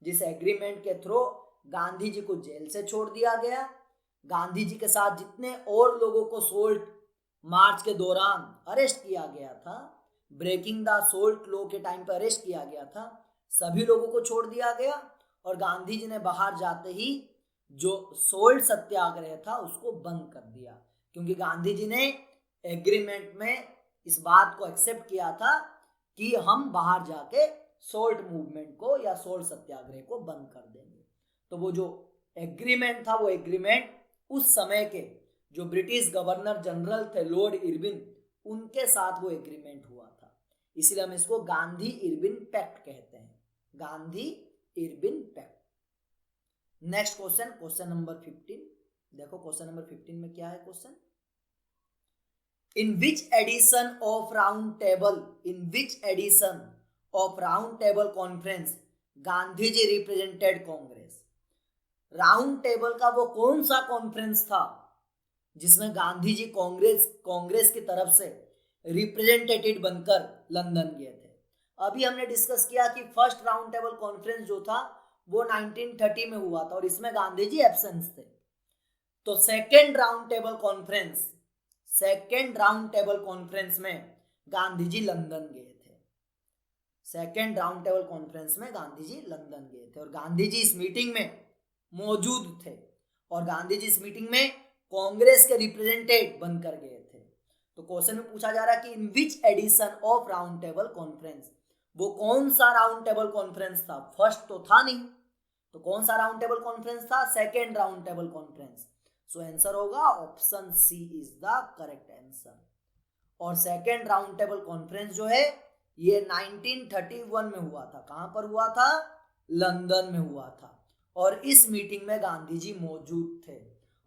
जिस एग्रीमेंट के थ्रू गांधी जी को जेल से छोड़ दिया गया। गांधी जी के साथ जितने और लोगों को सोल्ट मार्च के दौरान अरेस्ट किया गया था, ब्रेकिंग द सोल्ट लॉ के टाइम पर अरेस्ट किया गया था, सभी लोगों को छोड़ दिया गया। और गांधी जी ने बाहर जाते ही जो सोल्ट सत्याग्रह था उसको बंद कर दिया, क्योंकि गांधी जी ने एग्रीमेंट में इस बात को एक्सेप्ट किया था कि हम बाहर जाके सोल्ट मूवमेंट को या सोल्ट सत्याग्रह को बंद कर देंगे। तो वो जो एग्रीमेंट था वो एग्रीमेंट उस समय के जो ब्रिटिश गवर्नर जनरल थे लॉर्ड इरविन, उनके साथ वो एग्रीमेंट हुआ था, इसलिए हम इसको गांधी इरविन पैक्ट कहते हैं, Gandhi Irwin pact. Next question, question number 15। देखो क्वेश्चन नंबर 15 में क्या है question. In which edition of round table conference Gandhi ji represented Congress. Round table का वो कौन सा कॉन्फ्रेंस था जिसमें गांधी जी कांग्रेस की तरफ से रिप्रेजेंटेटिव बनकर लंदन गए थे। अभी हमने डिस्कस किया कि फर्स्ट राउंड टेबल कॉन्फ्रेंस जो था वो 1930 में हुआ था और इसमें गांधी जी एब्सेंस थे। तो सेकेंड राउंड टेबल कॉन्फ्रेंस में गांधी जी लंदन गए थे। सेकेंड राउंड टेबल कॉन्फ्रेंस में गांधी जी लंदन गए थे और गांधी जी इस मीटिंग में मौजूद थे, और गांधी जी इस मीटिंग में कांग्रेस के रिप्रेजेंटेटिव बनकर गए थे। तो क्वेश्चन में पूछा जा रहा है कि in which edition of round table conference, वो कौन सा राउंड टेबल कॉन्फ्रेंस था? फर्स्ट तो था नहीं, तो कौन सा राउंड टेबल कॉन्फ्रेंस था? Second round table conference. So answer होगा option C is the correct answer. और सेकेंड राउंड टेबल कॉन्फ्रेंस जो है ये 1931 में हुआ था। कहां पर हुआ था? लंदन में हुआ था, और इस मीटिंग में गांधी जी मौजूद थे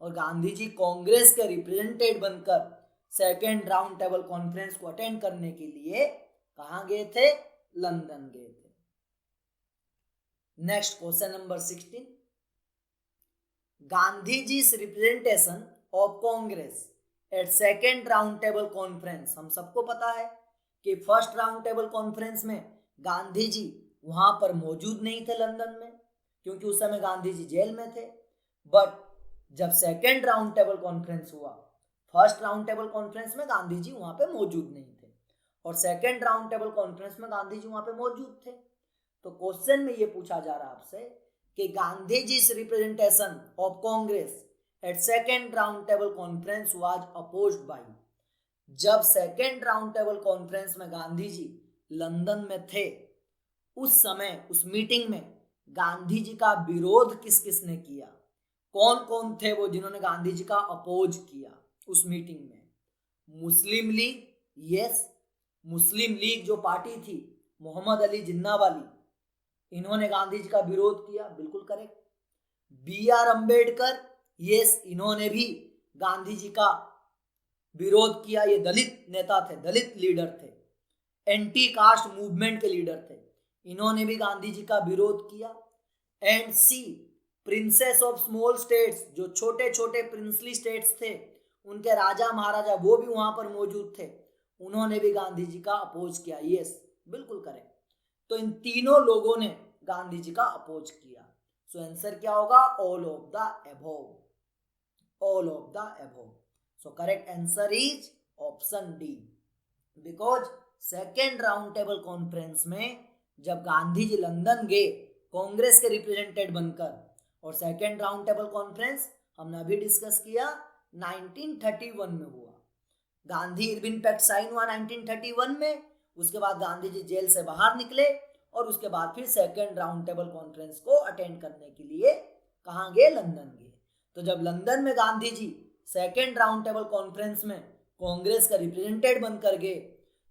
और गांधी जी कांग्रेस के रिप्रेजेंटेटिव बनकर सेकेंड राउंड टेबल कॉन्फ्रेंस को अटेंड करने के लिए कहां गए थे? लंदन गए थे। Next question number 16। Gandhi ji representation of Congress at second round table conference. हम सबको पता है कि फर्स्ट राउंड टेबल कॉन्फ्रेंस में गांधी जी वहां पर मौजूद नहीं थे लंदन में, क्योंकि उस समय गांधी जी जेल में थे। बट जब सेकेंड राउंड टेबल कॉन्फ्रेंस हुआ, फर्स्ट राउंड टेबल कॉन्फ्रेंस में गांधी जी वहां पे मौजूद नहीं थे और सेकेंड राउंड टेबल कॉन्फ्रेंस में गांधी जी वहां पे मौजूद थे। तो क्वेश्चन में ये पूछा जा रहा है आपसे कि Gandhi ji representation of Congress at second round table conference was opposed by. जब सेकेंड राउंड टेबल कॉन्फ्रेंस में गांधी जी लंदन में थे, उस समय उस मीटिंग में गांधी जी का विरोध किस किस ने किया? कौन कौन थे वो जिन्होंने गांधी जी का अपोज किया उस मीटिंग में? मुस्लिम लीग, यस, मुस्लिम लीग जो पार्टी थी, मोहम्मद अली जिन्ना वाली, इन्होंने गांधी जी का विरोध किया, बिल्कुल correct. B R Ambedkar, yes, इन्होंने भी गांधी जी का विरोध किया। ये दलित नेता थे, दलित लीडर थे, एंटी कास्ट मूवमेंट के लीडर थे। इन्होंने भी गांधी जी का विरोध किया। And C, princes of small states, जो छोटे छोटे प्रिंसली स्टेट्स थे, उनके राजा महाराजा वो भी वहां पर मौजूद थे, उन्होंने भी गांधी जी का अपोज किया। यस, बिल्कुल करेक्ट। तो इन तीनों लोगों ने गांधी जी का अपोज किया। सो आंसर क्या होगा? All of the above, all of the above. So correct answer is option D. Because second round table conference में जब गांधी जी लंदन गए कांग्रेस के रिप्रेजेंटेटिव बनकर, और सेकेंड राउंड टेबल कॉन्फ्रेंस हमने अभी डिस्कस किया 1931 में हुआ। गांधी इरविन पैक्ट साइन हुआ 1931 में। उसके बाद गांधी जी जेल से बाहर निकले और उसके बाद फिर सेकेंड राउंड टेबल कॉन्फ्रेंस को अटेंड करने के लिए कहाँ गए? लंदन गए। तो जब लंदन में गांधी जी सेकेंड राउंड टेबल कॉन्फ्रेंस में कांग्रेस का रिप्रेजेंटेटिव बनकर गए,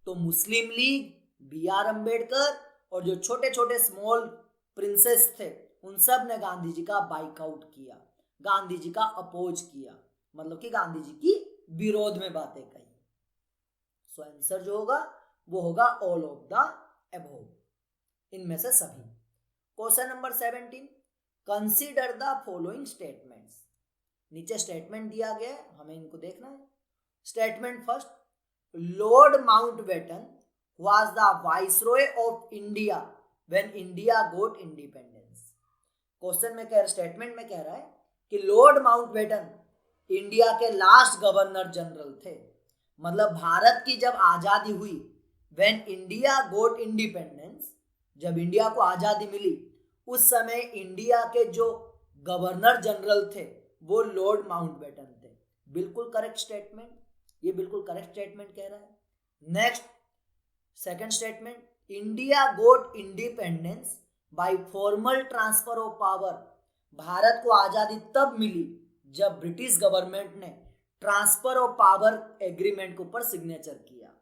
तो Muslim league, B R Ambedkar और जो छोटे छोटे स्मॉल प्रिंसेस थे, उन सब ने गांधी जी का बाइकआउट किया, गांधी जी का अपोज किया, मतलब कि गांधी जी की विरोध में बातें कही। सो आंसर जो होगा वो होगा ऑल ऑफ द अबव, इनमें से सभी। Question number 17, consider the following statements. नीचे स्टेटमेंट दिया गया है, हमें इनको देखना है। Statement first, Lord Mountbatten was the viceroy of India when India got independence. Question में कह, स्टेटमेंट में कह रहा है कि लॉर्ड माउंटबेटन इंडिया के लास्ट गवर्नर जनरल थे। मतलब भारत की जब आजादी हुई, व्हेन इंडिया गोट इंडिपेंडेंस, जब इंडिया को आजादी मिली, उस समय इंडिया के जो गवर्नर जनरल थे वो लॉर्ड माउंटबेटन थे। बिल्कुल करेक्ट स्टेटमेंट, ये बिल्कुल करेक्ट स्टेटमेंट कह रहा है। Next second statement, India got independence bye formal transfer of power. Bharat को आजादी तब मिली जब ब्रिटिश गवर्नमेंट ने ट्रांसफर ऑफ पावर एग्रीमेंट के ऊपर सिग्नेचर किया।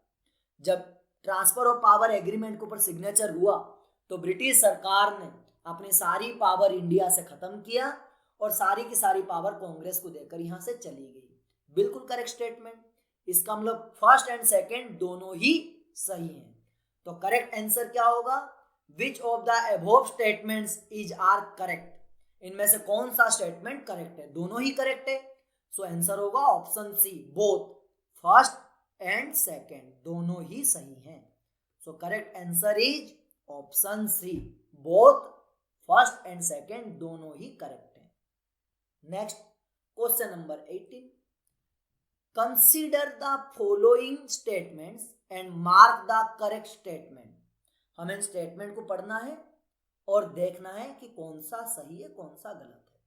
जब ट्रांसफर ऑफ पावर एग्रीमेंट के ऊपर सिग्नेचर हुआ तो ब्रिटिश सरकार ने अपनी सारी पावर इंडिया से खत्म किया और सारी की सारी पावर कांग्रेस को देकर यहां से चली गई। बिल्कुल करेक्ट स्टेटमेंट। इसका मतलब फर्स्ट एंड सेकंड दोनों ही सही हैं। तो करेक्ट आंसर क्या होगा? Which of the above statements is are correct. इनमें से कौन सा स्टेटमेंट करेक्ट है? दोनों ही करेक्ट है। सो आंसर होगा option C, both first and second दोनों ही सही हैं। So correct answer is option C, both first and second दोनों ही करेक्ट हैं। Next question number 18, consider the following statements and mark the correct statement. हमें statement को पढ़ना है और देखना है कि कौन सा सही है कौन सा गलत है।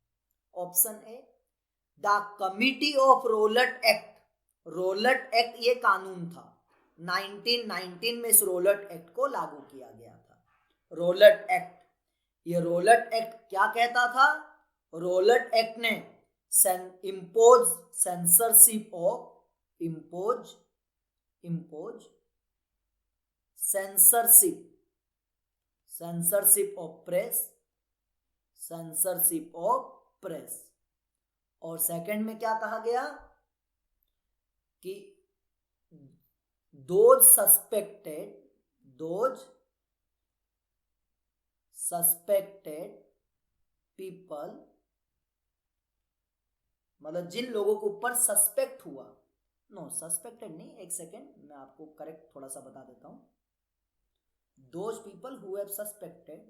Option A, the committee of Rowlatt act. Rowlatt act ये कानून था, 1919 में इस रोलट एक्ट को लागू किया गया था। रोलट एक्ट, ये रोलट एक्ट क्या कहता था? रोलट एक्ट ने impose censorship of censorship of press. और सेकंड में क्या कहा गया कि दोज सस्पेक्टेड पीपल, मतलब जिन लोगों के ऊपर सस्पेक्ट हुआ, सस्पेक्टेड नहीं, एक सेकेंड मैं आपको करेक्ट थोड़ा सा बता देता हूं। Those people who have suspected,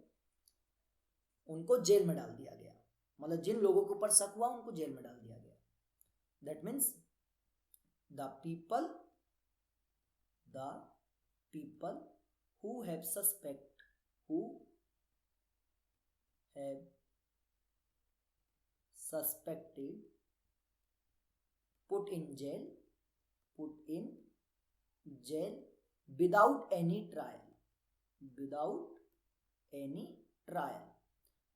उनको जेल में डाल दिया गया। मतलब जिन लोगों के ऊपर शक हुआ उनको जेल में डाल दिया गया। That means the people who have suspected put in jail without any trial।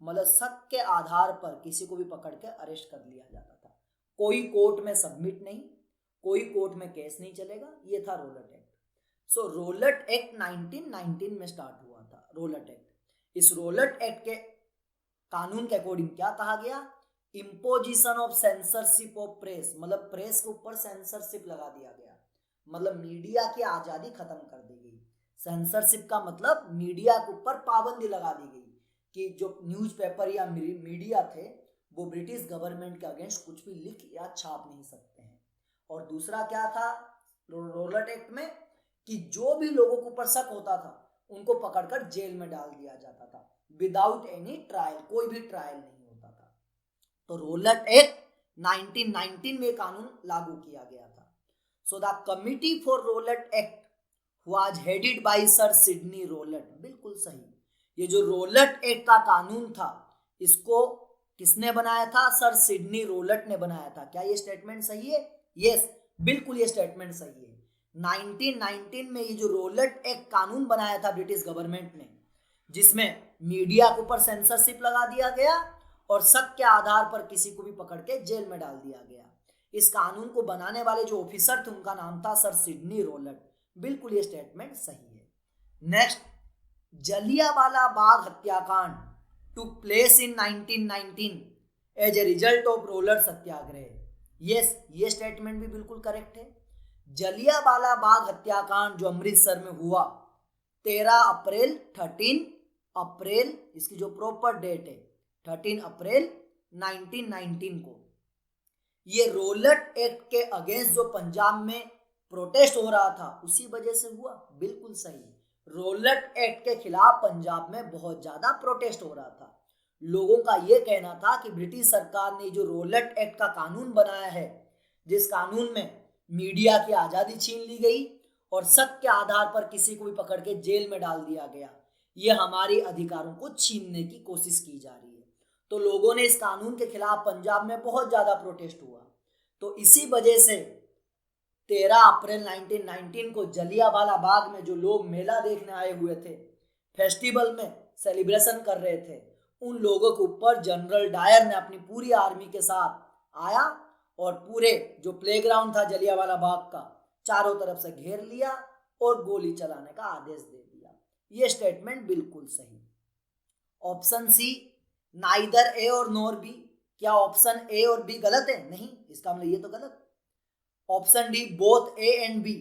मतलब शक के आधार पर किसी को भी पकड़ के अरेस्ट कर लिया जाता था। कोई कोर्ट में सबमिट नहीं, कोई कोर्ट में केस नहीं चलेगा। ये था रोलट एक्ट। सो रोलट एक्ट 1919 में स्टार्ट हुआ था। रोलट एक्ट, इस रोलट एक्ट के कानून के अकॉर्डिंग क्या कहा गया imposition of censorship of press, मतलब प्रेस के ऊपर सेंसरशिप लगा दिया गया, मतलब मीडिया की आजादी खत्म कर दी गई। सेंसरशिप का मतलब मीडिया के ऊपर पाबंदी लगा दी गई कि जो न्यूज़पेपर या मीडिया थे वो ब्रिटिश गवर्नमेंट के अगेंस्ट कुछ भी लिख या छाप नहीं सकते हैं। और दूसरा क्या था रोलट एक्ट में, कि जो भी लोगों के ऊपर शक होता था उनको पकड़कर जेल में डाल दिया जाता था विदाउट एनी ट्रायल, कोई भी ट्रायल नहीं होता था। तो रोलट एक्ट 1919 में कानून लागू किया गया था। So the committee for Rowlatt act was headed by sir Sydney Rowlatt, बिल्कुल सही। ये जो रोलट एक्ट का कानून था इसको किसने बनाया था? सर सिडनी रोलट ने बनाया था। क्या ये स्टेटमेंट सही है? यस, बिल्कुल ये स्टेटमेंट सही है। 1919 में ये जो रोलट एक्ट कानून बनाया था ब्रिटिश गवर्नमेंट ने, जिसमें मीडिया के ऊपर सेंसरशिप लगा दिया गया और शक के आधार पर किसी को भी पकड़ के जेल में डाल दिया गया। इस कानून को बनाने वाले जो ऑफिसर थे उनका नाम था सर सिडनी रोलट, बिल्कुल ये स्टेटमेंट सही है। नेक्स्ट, जलियांवाला बाग हत्याकांड took place in 1919 as a result of Rowlatt satyagraha. Yes, ये स्टेटमेंट भी बिल्कुल करेक्ट है। जलियांवाला बाग हत्याकांड जो अमृतसर में हुआ 13 अप्रैल, इसकी जो प्रॉपर डेट है 13 अप्रैल 1919 को, ये रोलट एक्ट के अगेंस्ट जो पंजाब में प्रोटेस्ट हो रहा था उसी वजह से हुआ, बिल्कुल सही। रोलट एक्ट के खिलाफ पंजाब में बहुत ज्यादा प्रोटेस्ट हो रहा था। लोगों का यह कहना था कि ब्रिटिश सरकार ने जो रोलट एक्ट का कानून बनाया है, जिस कानून में मीडिया की आजादी छीन ली गई और शक के आधार पर किसी को भी पकड़ के जेल में डाल दिया गया, ये हमारे अधिकारों को छीनने की कोशिश की जा रही है। तो लोगों ने इस कानून के खिलाफ पंजाब में बहुत ज्यादा प्रोटेस्ट हुआ। तो इसी वजह से 13 अप्रैल 1919 को जलियांवाला बाग में जो लोग मेला देखने आए हुए थे, फेस्टिवल में सेलिब्रेशन कर रहे थे, उन लोगों के ऊपर जनरल डायर ने अपनी पूरी आर्मी के साथ आया और पूरे जो प्लेग्राउंड था जलियांवाला बाग का चारों तरफ से घेर लिया और गोली चलाने का आदेश दे दिया। ये स्टेटमेंट बिल्कुल सही। ऑप्शन सी नाइदर ए और नोर बी, क्या ऑप्शन ए और बी गलत है? नहीं, इसका मतलब ये तो गलत। Option D both A and B,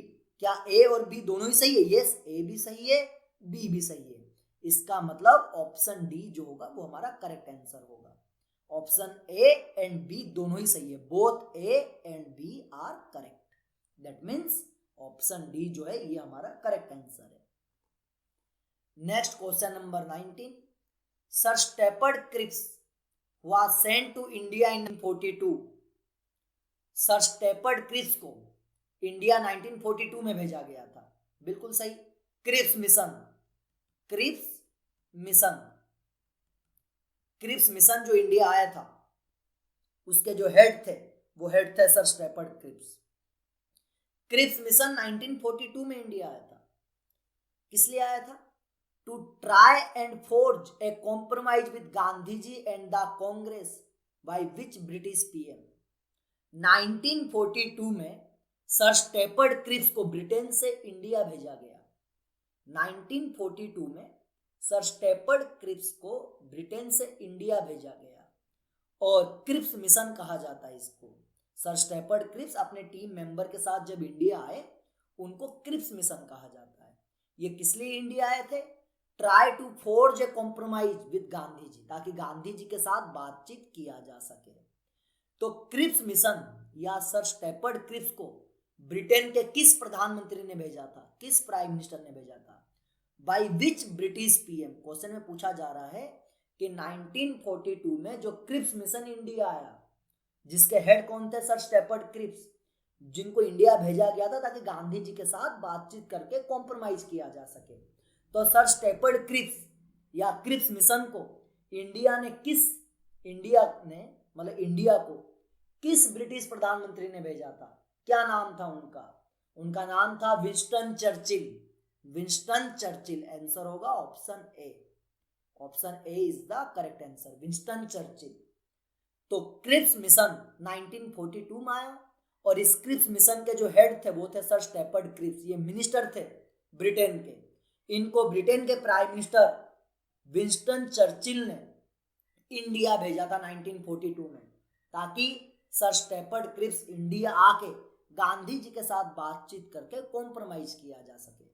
क्या ए और बी दोनों ही सही है? यस, ए भी सही है, बी भी सही है। इसका मतलब ऑप्शन डी जो होगा वो हमारा करेक्ट आंसर होगा। ऑप्शन ए एंड बी दोनों ही सही है, both A and B are correct. That means option D जो है ये हमारा करेक्ट आंसर है। Next question number 19, Sir Stafford Cripps was sent to India in 1942। Sir Stafford Cripps को इंडिया 1942 में भेजा गया था, बिल्कुल सही। Cripps mission, Cripps mission, Cripps mission जो इंडिया आया था उसके जो हेड थे वो हेड थे sir Stafford Cripps. Cripps mission 1942 में इंडिया आया था। किस लिए आया था? To try and forge a compromise with Gandhi ji and the Congress by which British PM. 1942 में सर स्टेपर्ड क्रिप्स को ब्रिटेन से इंडिया भेजा गया। 1942 में सर स्टेपर्ड क्रिप्स को ब्रिटेन से इंडिया भेजा गया और क्रिप्स मिशन कहा जाता है इसको। सर स्टेपर्ड क्रिप्स अपने टीम मेंबर के साथ जब इंडिया आए उनको क्रिप्स मिशन कहा जाता है। ये किस लिए इंडिया आए थे? Try to forge a compromise with Gandhi ji, ताकि गांधी जी के साथ बातचीत किया जा सके। तो क्रिप्स मिशन या सर स्टेपर्ड क्रिप्स को ब्रिटेन के किस प्रधानमंत्री ने भेजा था, किस प्राइम मिनिस्टर ने भेजा था? Bye which British PM. Question में पूछा जा रहा है कि 1942 में जो क्रिप्स मिशन इंडिया आया, जिसके हेड कौन थे? सर स्टेपर्ड क्रिप्स, जिनको इंडिया भेजा गया था ताकि गांधी जी के साथ बातचीत करके कॉम्प्रोमाइज किया जा सके। तो सर स्टेपर्ड क्रिप्स या क्रिप्स मिशन को इंडिया को किस ब्रिटिश प्रधानमंत्री ने भेजा था? क्या नाम था उनका? उनका नाम था Winston Churchill. Winston Churchill, answer होगा option A. Option A is the correct answer, Winston Churchill. तो क्रिप्स मिशन 1942 में आया और इस क्रिप्स मिशन के जो हेड थे वो थे सर स्टेपर्ड क्रिप्स। ये मिनिस्टर थे ब्रिटेन के। इनको ब्रिटेन के प्राइम मिनिस्टर विंस्टन चर्चिल ने इंडिया भेजा था 1942 में ताकि सर स्टेफर्ड क्रिप्स इंडिया आके गांधी जी के साथ बातचीत करके कॉम्प्रोमाइज किया जा सके।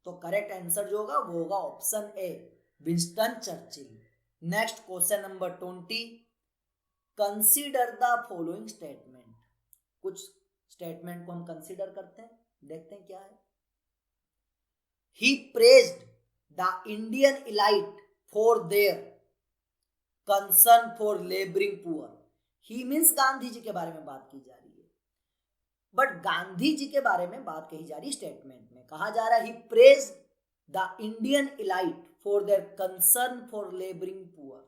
तो करेक्ट आंसर जो होगा वो होगा option A, Winston Churchill. Next question number 20, consider the following statement. कुछ स्टेटमेंट को हम कंसीडर करते हैं, देखते हैं क्या है। He praised the Indian elite for their concern for labouring poor. He means Gandhi ji के बारे में बात की जा रही है, बट गांधी जी के बारे में बात कही जा रही है। स्टेटमेंट में कहा जा रहा है he praised the Indian elite for their concern for labouring poor,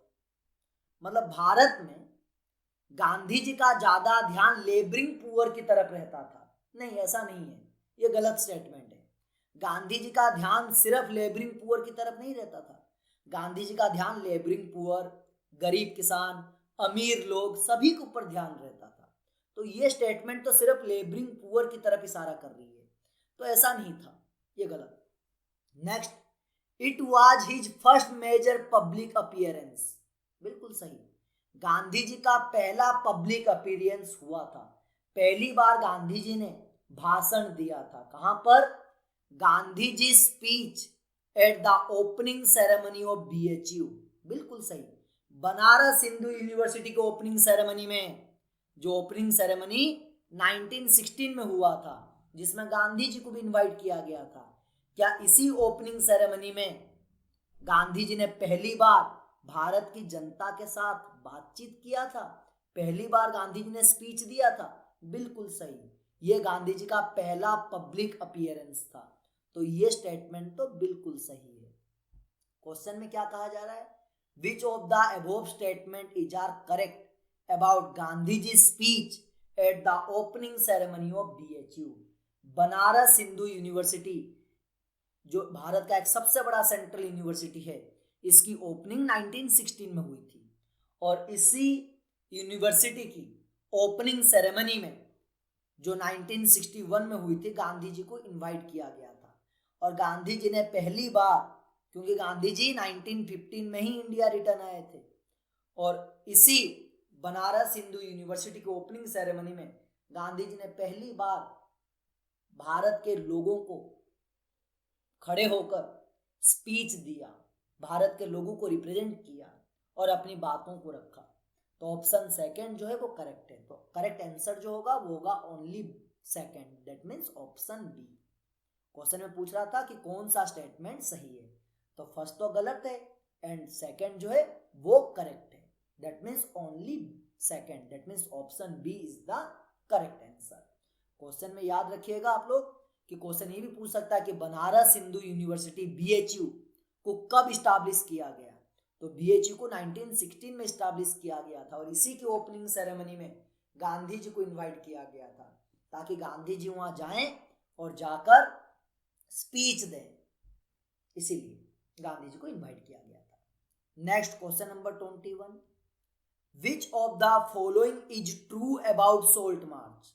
मतलब भारत में गांधी जी का ज्यादा ध्यान लेबरिंग पुअर की तरफ रहता था। नहीं, ऐसा नहीं है, ये गलत स्टेटमेंट है। गांधी जी का ध्यान सिर्फ लेबरिंग पुअर की तरफ नहीं रहता था, गांधी जी का ध्यान लेबरिंग पुअर, गरीब किसान, अमीर लोग सभी के ऊपर ध्यान रहता था। तो ये स्टेटमेंट तो सिर्फ लेबरिंग पुअर की तरफ इशारा कर रही है, तो ऐसा नहीं था, ये गलत। Next, it was his first major public appearance, बिल्कुल सही। गांधी जी का पहला पब्लिक अपीयरेंस हुआ था, पहली बार गांधी जी ने भाषण दिया था। कहां पर? Gandhi ji speech at the opening ceremony of BHU, बिल्कुल सही। बनारस हिंदू यूनिवर्सिटी के ओपनिंग सेरेमनी में, जो ओपनिंग सेरेमनी 1916 में हुआ था, जिसमें गांधी जी को भी इनवाइट किया गया था, क्या इसी ओपनिंग सेरेमनी में गांधी जी ने पहली बार भारत की जनता के साथ बातचीत किया था? पहली बार गांधी जी ने स्पीच दिया था? बिल्कुल सही, ये गांधी जी का पहला पब्लिक अपीयरेंस था। तो ये स्टेटमेंट तो बिल्कुल सही है। क्वेश्चन में क्या कहा जा रहा है? Which of the above statement is are correct about Gandhi ji speech at the opening ceremony of BHU, Banaras Hindu university, जो भारत का एक सबसे बड़ा सेंट्रल यूनिवर्सिटी है, इसकी ओपनिंग 1916 में हुई थी, और इसी यूनिवर्सिटी की ओपनिंग सेरेमनी में जो 1961 में हुई थी, गांधी जी को इनवाइट किया गया था। और गांधी जी ने पहली बार, क्योंकि गांधी जी 1915 में ही इंडिया रिटर्न आए थे, और इसी बनारस हिंदू यूनिवर्सिटी की ओपनिंग सेरेमनी में गांधी जी ने पहली बार भारत के लोगों को खड़े होकर स्पीच दिया, भारत के लोगों को रिप्रेजेंट किया और अपनी बातों को रखा। तो ऑप्शन सेकंड जो है वो करेक्ट है। तो करेक्ट आंसर जो होगा वो होगा only second, that means option B. Question में पूछ रहा था कि कौन सा स्टेटमेंट सही है, तो फर्स्ट तो गलत है एंड सेकंड जो है वो करेक्ट है, that means only second, that means option B is the correct answer. Question में याद रखिएगा आप लोग कि क्वेश्चन ये भी पूछ सकता है कि बनारस हिंदू यूनिवर्सिटी BHU को कब स्टैब्लिश किया गया। तो BHU को 1916 में स्टैब्लिश किया गया था, और इसी की ओपनिंग सेरेमनी में गांधी जी को इनवाइट किया गया था, ताकि गांधी जी वहां जाएं और जाकर स्पीच दें, इसीलिए गांधी जी को इनवाइट किया गया था। Next question number 21, which of the following is true about salt march.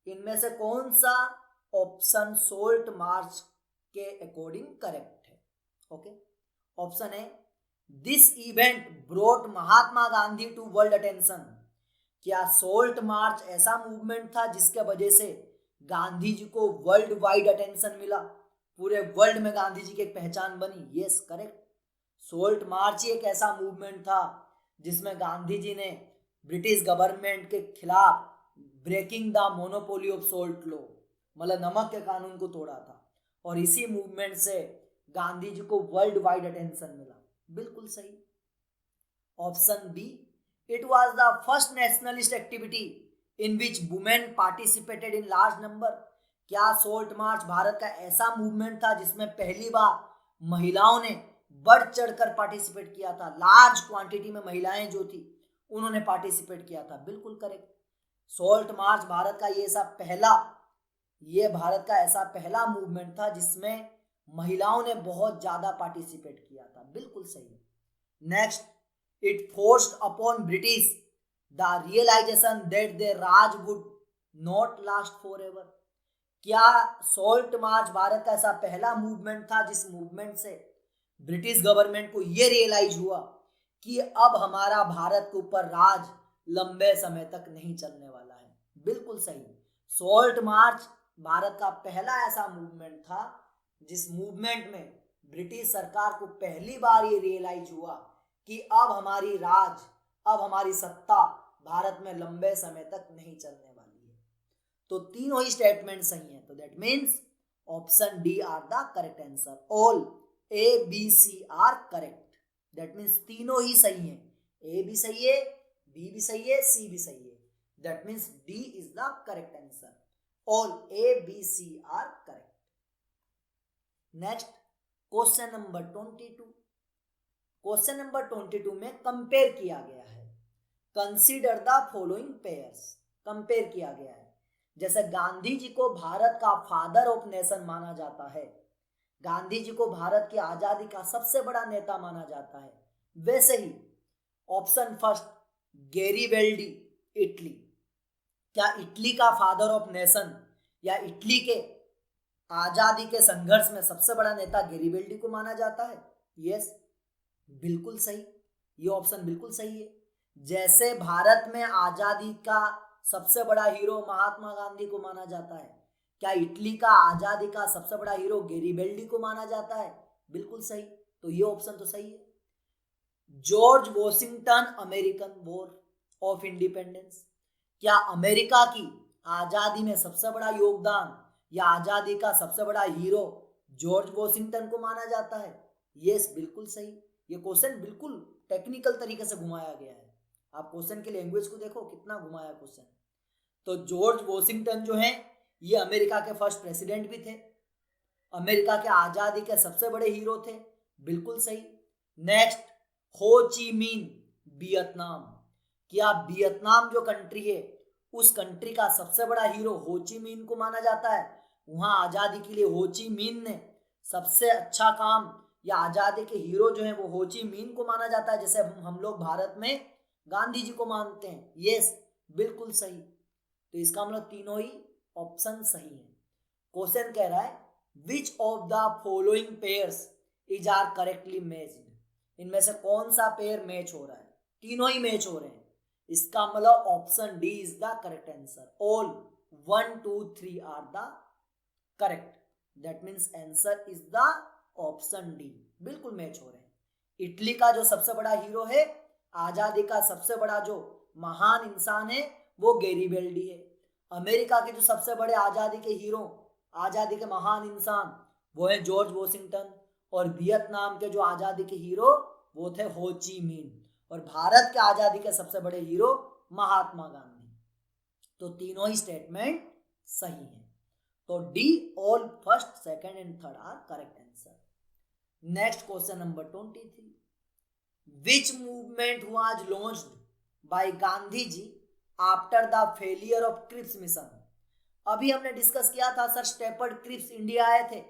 इनमें से कौन सा ऑप्शन सोल्ट मार्च के अकॉर्डिंग करेक्ट है? Okay, option A, this event brought Mahatma Gandhi to world attention. क्या सोल्ट मार्च ऐसा मूवमेंट था जिसके वजह से गांधी जी को वर्ल्ड वाइड अटेंशन मिला, पूरे वर्ल्ड में गांधी जी की एक पहचान बनी? Yes, correct. सोल्ट मार्च ही एक ऐसा मूवमेंट था जिसमें गांधी जी ने ब्रिटिश गवर्नमेंट के खिलाफ breaking the monopoly of salt law, मतलब नमक के कानून को तोड़ा था, और इसी मूवमेंट से गांधी जी को वर्ल्ड वाइड अटेंशन मिला। बिल्कुल सही, option B, it was the first nationalist activity in which women participated in large number. क्या सोल्ट मार्च भारत का ऐसा मूवमेंट था जिसमें पहली बार महिलाओं ने बढ़ चढ़कर पार्टिसिपेट किया था, लार्ज क्वांटिटी में महिलाएं जो थी उन्होंने पार्टिसिपेट किया था? बिल्कुल करेक्ट। सोल्ट मार्च भारत का भारत का ऐसा पहला मूवमेंट था जिसमें महिलाओं ने बहुत ज्यादा पार्टिसिपेट किया था। बिल्कुल सही। Next, it forced upon British the realisation that their Raj would not last for ever. क्या सोल्ट मार्च भारत का ऐसा पहला मूवमेंट था जिस मूवमेंट से ब्रिटिश गवर्नमेंट को यह रियलाइज हुआ कि अब हमारा भारत के ऊपर राज लंबे समय तक नहीं चलने वाला है। बिल्कुल सही। सॉल्ट मार्च भारत का पहला ऐसा मूवमेंट था जिस मूवमेंट में ब्रिटिश सरकार को पहली बार ये रियलाइज हुआ कि अब हमारी सत्ता भारत में लंबे समय तक नहीं चलने वाली है। तो तीनों ही स्टेटमेंट सही है। तो that means option D are the correct answer. All A B C are correct. That means तीनों ही सही है। ए भी सही है, बी भी सही है, सी भी सही है। That means D is the correct answer. All A B C are correct. Next question number 22। Question number 22 में कंपेयर किया गया है। Consider the following pairs. Compare किया गया है। जैसे गांधी जी को भारत का फादर ऑफ नेशन माना जाता है, गांधी जी को भारत की आजादी का सबसे बड़ा नेता माना जाता है, वैसे ही ऑप्शन फर्स्ट गैरिबेल्डी इटली। क्या इटली का फादर ऑफ नेशन या इटली के आजादी के संघर्ष में सबसे बड़ा नेता गैरिबेल्डी को माना जाता है? यस, बिल्कुल सही। ये ऑप्शन बिल्कुल सही है। जैसे भारत में आजादी का सबसे बड़ा हीरो महात्मा गांधी को माना जाता है, क्या इटली का आजादी का सबसे बड़ा हीरो गैरिबेल्डी को माना जाता है? बिल्कुल सही। तो ये ऑप्शन तो सही है। George Washington American war of independence. क्या अमेरिका की आजादी में सबसे बड़ा योगदान या आजादी का सबसे बड़ा हीरो जॉर्ज वॉशिंगटन को माना जाता है? यस, बिल्कुल सही। ये क्वेश्चन बिल्कुल टेक्निकल तरीके से घुमाया गया है। आप क्वेश्चन की लैंग्वेज को देखो, कितना घुमाया क्वेश्चन। तो जॉर्ज वॉशिंगटन जो है ये अमेरिका के फर्स्ट प्रेसिडेंट भी थे, अमेरिका के आजादी के सबसे बड़े हीरो थे। बिल्कुल सही। नेक्स्ट हो ची मिन वियतनाम। क्या वियतनाम जो कंट्री है उस कंट्री का सबसे बड़ा हीरो हो ची मिन को माना जाता है? वहां आजादी के लिए हो ची मिन ने सबसे अच्छा काम या आजादी के हीरो जो है वो हो ची मिन को माना जाता है, जैसे हम लोग भारत में गांधी जी को मानते हैं। यस, बिल्कुल सही। तो इसका मतलब तीनों ही ऑप्शन सही है। क्वेश्चन कह रहा है which of the following pairs is are correctly matched. इनमें से कौन सा पेयर मैच हो रहा है? तीनों ही मैच हो रहे हैं। इसका मतलब option D is the correct answer. All 1 2 3 are the correct. That means answer is the option D. बिल्कुल मैच हो रहे हैं। इटली का जो सबसे बड़ा हीरो है, आजादी का सबसे बड़ा जो महान इंसान है वो गैरिबेल्डी है। अमेरिका के जो सबसे बड़े आजादी के हीरो, आजादी के महान इंसान वो है जॉर्ज वॉशिंगटन। और वियतनाम के जो आजादी के हीरो वो थे हो ची मिन। और भारत के आजादी के सबसे बड़े हीरो महात्मा गांधी। तो तीनों ही स्टेटमेंट सही है। तो D all first second and third are correct answer. Next question number 23। Which movement was launched by Gandhi ji after the failure of Cripps mission. अभी हमने डिस्कस किया था सर स्टेपर्ड क्रिप्स इंडिया आए थे,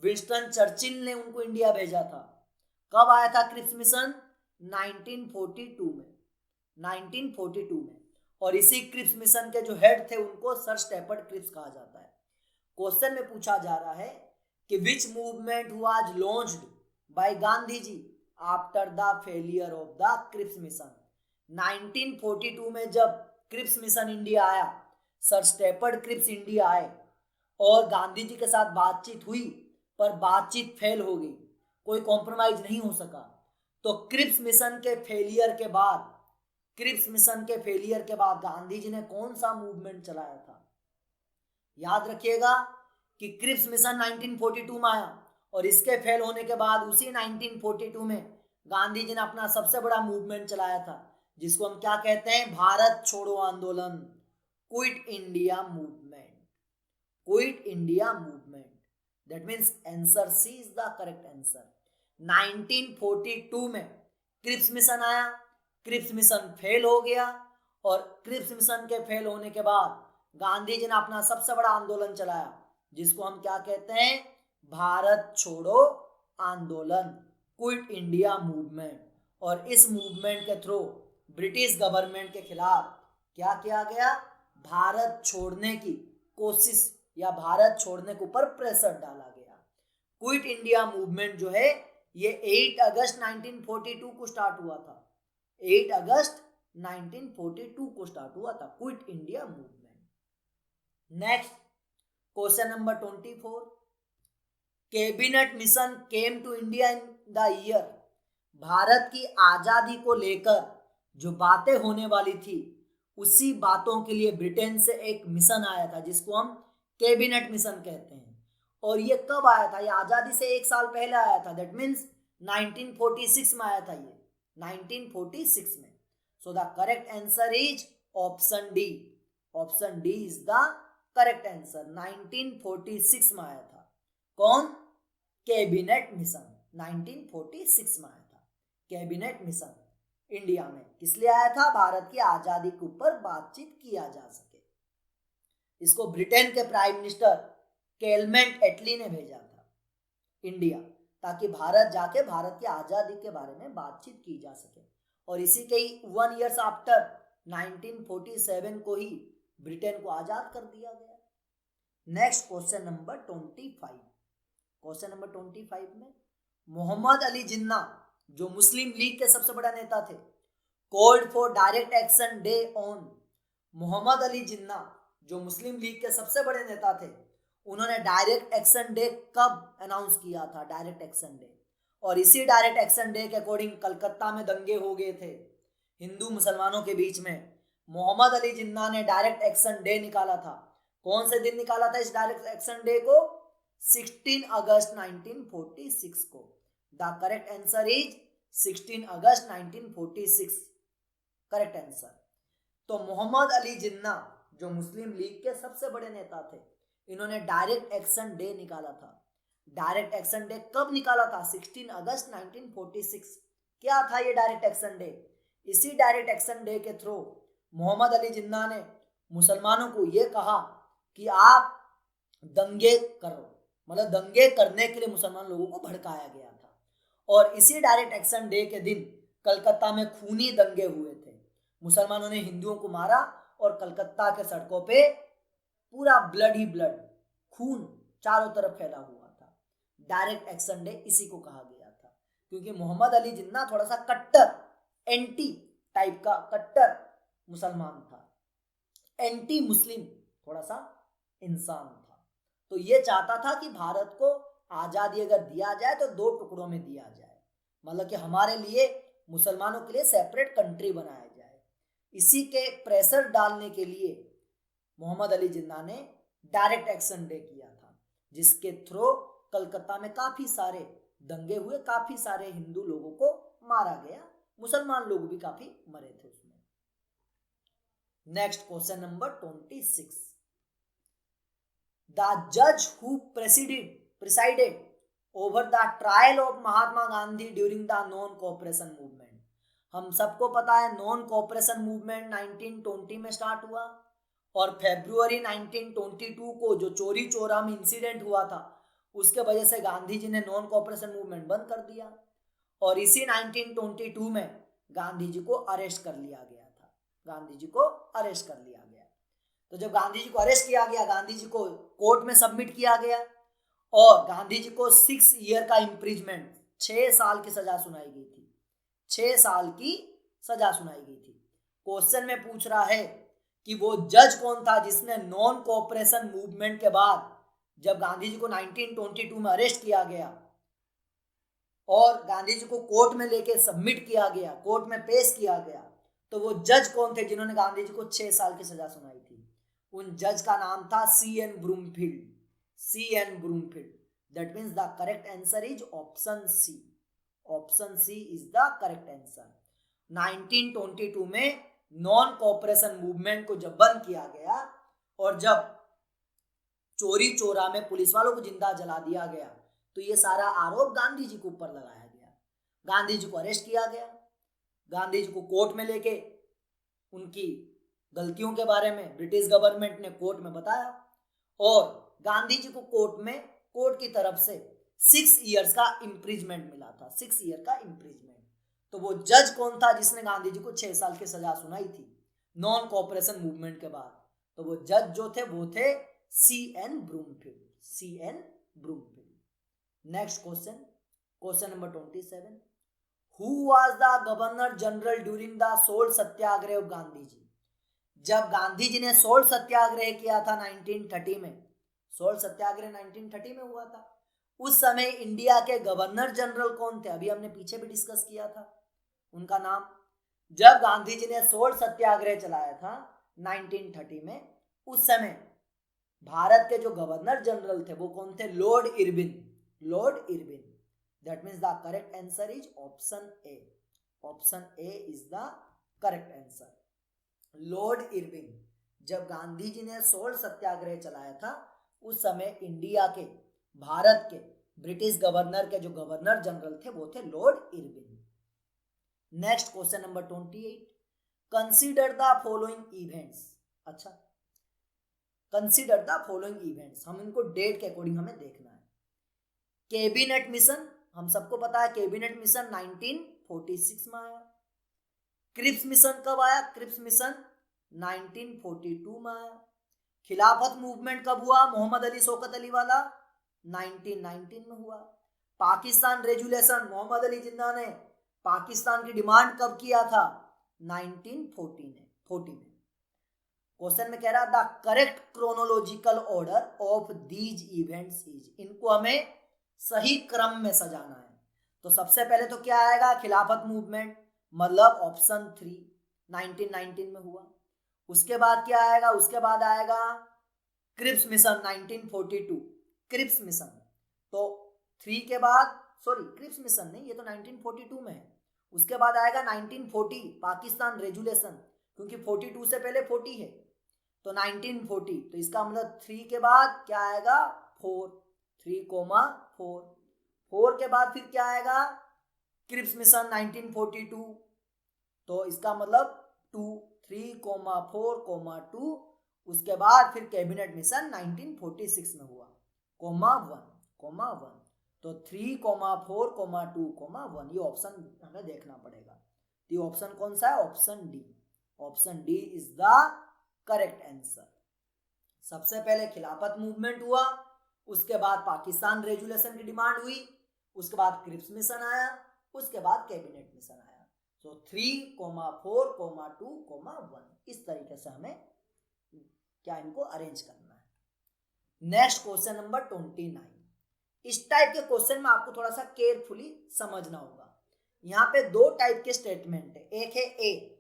विंस्टन चर्चिल ने उनको इंडिया भेजा था। कब आया था क्रिप्स मिशन? 1942 में। 1942 में। और इसी क्रिप्स मिशन के जो हेड थे उनको सर स्टेपर्ड क्रिप्स कहा जाता है। क्वेश्चन में पूछा जा रहा है कि which movement was launched by Gandhi ji after the failure of the Cripps mission. 1942 में जब क्रिप्स मिशन इंडिया आया, सर स्टेपर्ड क्रिप्स इंडिया आए और गांधी जी के साथ बातचीत हुई, पर बातचीत फेल हो गई, कोई कॉम्प्रोमाइज नहीं हो सका। तो क्रिप्स मिशन के फेलियर के बाद गांधी जी ने कौन सा मूवमेंट चलाया था? याद रखिएगा कि क्रिप्स मिशन 1942 में आया और इसके फेल होने के बाद उसी 1942 में गांधी जी ने अपना सबसे बड़ा मूवमेंट चलाया था, जिसको हम क्या कहते हैं? भारत छोड़ो आंदोलन, quit India movement. Quit India movement. That means answer C is the correct answer. 1942 में क्रिप्स मिशन आया, क्रिप्स मिशन फेल हो गया और क्रिप्स मिशन के फेल होने के बाद गांधी जी ने अपना सबसे बड़ा आंदोलन चलाया, जिसको हम क्या कहते हैं? भारत छोड़ो आंदोलन, क्विट इंडिया मूवमेंट। और इस मूवमेंट के थ्रू ब्रिटिश गवर्नमेंट के खिलाफ क्या किया गया? भारत छोड़ने की कोशिश या भारत छोड़ने के ऊपर प्रेशर डाला गया। क्विट इंडिया मूवमेंट जो है ये 8 अगस्त 1942 को स्टार्ट हुआ था। 8 अगस्त 1942 को स्टार्ट हुआ था, quit India movement. Next question number 24, cabinet mission came to India in the year. Bharat की आजादी को लेकर जो बातें होने वाली थी उसी बातों के लिए ब्रिटेन से एक मिशन आया था जिसको हम कैबिनेट मिशन कहते हैं। और ये कब आया था? ये आजादी से एक साल पहले आया था, दैट मीन्स 1946 में आया था, ये 1946 में। सो the correct answer is option D. Option D is the correct answer. 1946 में आया था। कौन? कैबिनेट मिशन 1946 में आया था। कैबिनेट मिशन इंडिया में किस लिए आया था? भारत की आजादी के ऊपर बातचीत किया जा सके। इसको ब्रिटेन के प्राइम मिनिस्टर केलमेंट एटली ने भेजा था इंडिया, ताकि भारत जाके भारत की आजादी के बारे में बातचीत की जा सके। और इसी के ही 1 ईयर्स आफ्टर 1947 को ही ब्रिटेन को आजाद कर दिया गया। Next question number 25। Question number 25 में मोहम्मद अली जिन्ना जो मुस्लिम लीग के सबसे बड़ा नेता थे, called for direct action day on. Mohammad Ali Jinnah जो मुस्लिम लीग के सबसे बड़े नेता थे, उन्होंने डायरेक्ट एक्शन डे कब अनाउंस किया था? Direct action day. और इसी डायरेक्ट एक्शन डे के अकॉर्डिंग कलकत्ता में दंगे हो गए थे हिंदू मुसलमानों के बीच में। मोहम्मद अली जिन्ना ने डायरेक्ट एक्शन डे निकाला था। कौन से दिन निकाला था इस डायरेक्ट एक्शन डे को? 16 अगस्त 1946 को। The correct answer is 16 August 1946, correct answer. तो मोहम्मद अली जिन्ना जो मुस्लिम लीग के सबसे बड़े नेता थे, इन्होंने डायरेक्ट एक्शन डे निकाला था। डायरेक्ट एक्शन डे कब निकाला था? 16 अगस्त 1946। क्या था ये डायरेक्ट एक्शन डे? इसी डायरेक्ट एक्शन डे के थ्रू मोहम्मद अली जिन्ना ने मुसलमानों को ये कहा कि आप दंगे करो, मतलब दंगे करने के लिए मुसलमान लोगों को भड़काया गया था। और इसी डायरेक्ट एक्शन डे के दिन कलकत्ता में खूनी दंगे हुए थे। मुसलमानों ने हिंदुओं को मारा और कलकत्ता के सड़कों पे पूरा ब्लड ही ब्लड, खून चारों तरफ फैला हुआ था। डायरेक्ट एक्शन डे इसी को कहा गया था, क्योंकि मोहम्मद अली जिन्ना थोड़ा सा कट्टर एंटी टाइप का कट्टर मुसलमान था, एंटी मुस्लिम थोड़ा सा इंसान था। तो ये चाहता था कि भारत को आजादी अगर दिया जाए तो 2 टुकड़ों में दिया जाए, मतलब कि हमारे लिए मुसलमानों के लिए सेपरेट कंट्री बनाया जाए। इसी के प्रेशर डालने के लिए मोहम्मद अली जिन्ना ने डायरेक्ट एक्शन डे किया था, जिसके थ्रू कलकत्ता में काफी सारे दंगे हुए, काफी सारे हिंदू लोगों को मारा गया, मुसलमान लोग भी काफी मरे थे उसमें। Next question number 26। द जज who presided over the trial of Mahatma Gandhi during the non cooperation movement. हम सबको पता है नॉन कोऑपरेशन मूवमेंट 1920 में स्टार्ट हुआ और फरवरी 1922 को जो चोरी चोरा में इंसिडेंट हुआ था उसके वजह से गांधी जी ने नॉन कोऑपरेशन मूवमेंट बंद कर दिया। और इसी 1922 में गांधी जी को अरेस्ट कर लिया गया था। गांधी जी को अरेस्ट कर लिया गया। तो जब गांधी जी को अरेस्ट किया गया, गांधी जी को कोर्ट में सबमिट किया गया और गांधी जी को 6 ईयर का इम्प्रिजमेंट, 6 साल की सजा सुनाई गई थी। 6 साल की सजा सुनाई गई थी। क्वेश्चन में पूछ रहा है कि वो जज कौन था जिसने नॉन कोऑपरेशन मूवमेंट के बाद जब गांधी जी को 1922 में अरेस्ट किया गया और गांधी जी को कोर्ट में लेके सबमिट किया गया, कोर्ट में पेश किया गया, तो वो जज कौन थे जिन्होंने गांधी जी को 6 साल की सजा सुनाई थी? उन जज का नाम था C.N. Broomfield. C.N. Broomfield. That means the correct answer is option C. Option C is the correct answer. 1922 में नॉन कोऑपरेशन मूवमेंट को जब बंद किया गया और जब चोरी चोरा में पुलिस वालों को जिंदा जला दिया गया, तो ये सारा आरोप गांधी जी के ऊपर लगाया गया। गांधी जी को अरेस्ट किया गया, गांधी जी को कोर्ट में लेके उनकी गलतियों के बारे में ब्रिटिश गवर्नमेंट ने कोर्ट में बताया और गांधी जी को कोर्ट की तरफ से 6 इयर्स का इम्प्रिजमेंट मिला था। 6 ईयर का इम्प्रिजमेंट। तो वो जज कौन था जिसने गांधी जी को 6 साल की सजा सुनाई थी नॉन कोऑपरेशन मूवमेंट के बाद? तो वो जज जो थे वो थे C.N. Broomfield. C.N. Broomfield. Next question, question number 27। Who was the governor general during the salt satyagraha of Gandhi ji? जब गांधी जी ने सोल्ट सत्याग्रह किया था 1930 में, सोल्ट सत्याग्रह 1930 में हुआ था, उस समय इंडिया के गवर्नर जनरल कौन थे? अभी हमने पीछे भी डिस्कस किया था उनका नाम। जब गांधी जी ने सोल्ट सत्याग्रह चलाया था 1930 में, उस समय भारत के जो गवर्नर जनरल थे वो कौन थे? Lord Irwin. Lord Irwin. That means the correct answer is option A. Option A is the correct answer. Lord Irwin. जब गांधी जी ने सोल्ट सत्याग्रह चलाया था उस समय इंडिया के, भारत के ब्रिटिश गवर्नर के जो गवर्नर जनरल थे वो थे Lord Irwin. Next question number 28, consider the following events. अच्छा, कंसीडर द फॉलोइंग इवेंट्स, हम इनको डेट के अकॉर्डिंग हमें देखना है। कैबिनेट मिशन, हम सबको पता है कैबिनेट मिशन 1946 में आया। क्रिप्स मिशन कब आया? क्रिप्स मिशन 1942 में आया। खिलाफत मूवमेंट कब हुआ? मोहम्मद अली शौकत अली वाला 1919 में हुआ। पाकिस्तान रेजुलेशन, मोहम्मद अली जिन्ना ने पाकिस्तान की डिमांड कब किया था? 1940 में। क्वेश्चन में कह रहा the correct chronological order of these events is, इनको हमें सही क्रम में सजाना है। तो सबसे पहले तो क्या आएगा? खिलाफत मूवमेंट, मतलब ऑप्शन 3 1919 में हुआ। उसके बाद क्या आएगा? उसके बाद आएगा क्रिप्स मिशन 1942। क्रिप्स मिशन, तो 3 के बाद, सॉरी क्रिप्स मिशन नहीं, ये तो 1942 में है। उसके बाद आएगा 1940 पाकिस्तान रेजुलेशन, क्योंकि 42 से पहले 40 है, तो 1940। तो इसका मतलब 3 के बाद क्या आएगा? 4, 3,4। 4 के बाद फिर क्या आएगा? क्रिप्स मिशन 1942, तो इसका मतलब 2, 3,4, 2। उसके बाद फिर कैबिनेट मिशन 1946 में हुआ, (1). तो 3,4, 2, 1, ये ऑप्शन हमें देखना पड़ेगा। ये ऑप्शन कौन सा है? Option D. Option D is the correct answer. सबसे पहले खिलाफत मूवमेंट हुआ, उसके बाद पाकिस्तान रेजुलेशन की डिमांड हुई, उसके बाद क्रिप्स मिशन आया, उसके बाद कैबिनेट मिशन आया। तो 3,4, 2, 1, इस तरीके से हमें क्या इनको अरेंज करना है। Next question number 29। इस टाइप के क्वेश्चन में आपको थोड़ा सा केयरफुली समझना होगा। यहाँ पे 2 टाइप के स्टेटमेंट है, एक है ए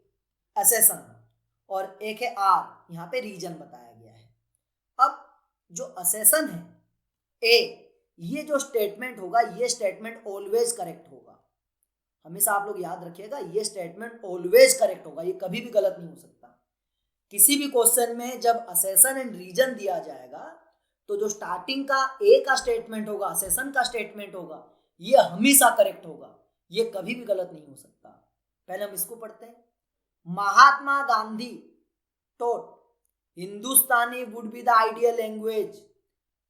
असेसन और एक है आर, यहाँ पे रीजन बताया गया है। अब जो असेसन है ए, ये जो स्टेटमेंट होगा ये स्टेटमेंट ऑलवेज करेक्ट होगा। हमेशा आप लोग याद रखिएगा, ये स्टेटमेंट ऑलवेज करेक्ट होगा, ये कभी भी गलत नहीं हो सकता। किसी भी क्वेश्चन में जब असेसन एंड रीजन दिया जाएगा तो जो स्टार्टिंग का ए का स्टेटमेंट होगा, असेसन का स्टेटमेंट होगा, ये हमेशा करेक्ट होगा, ये कभी भी गलत नहीं हो सकता। पहले हम इसको पढ़ते हैं। Mahatma Gandhi thought Hindustani would be the ideal language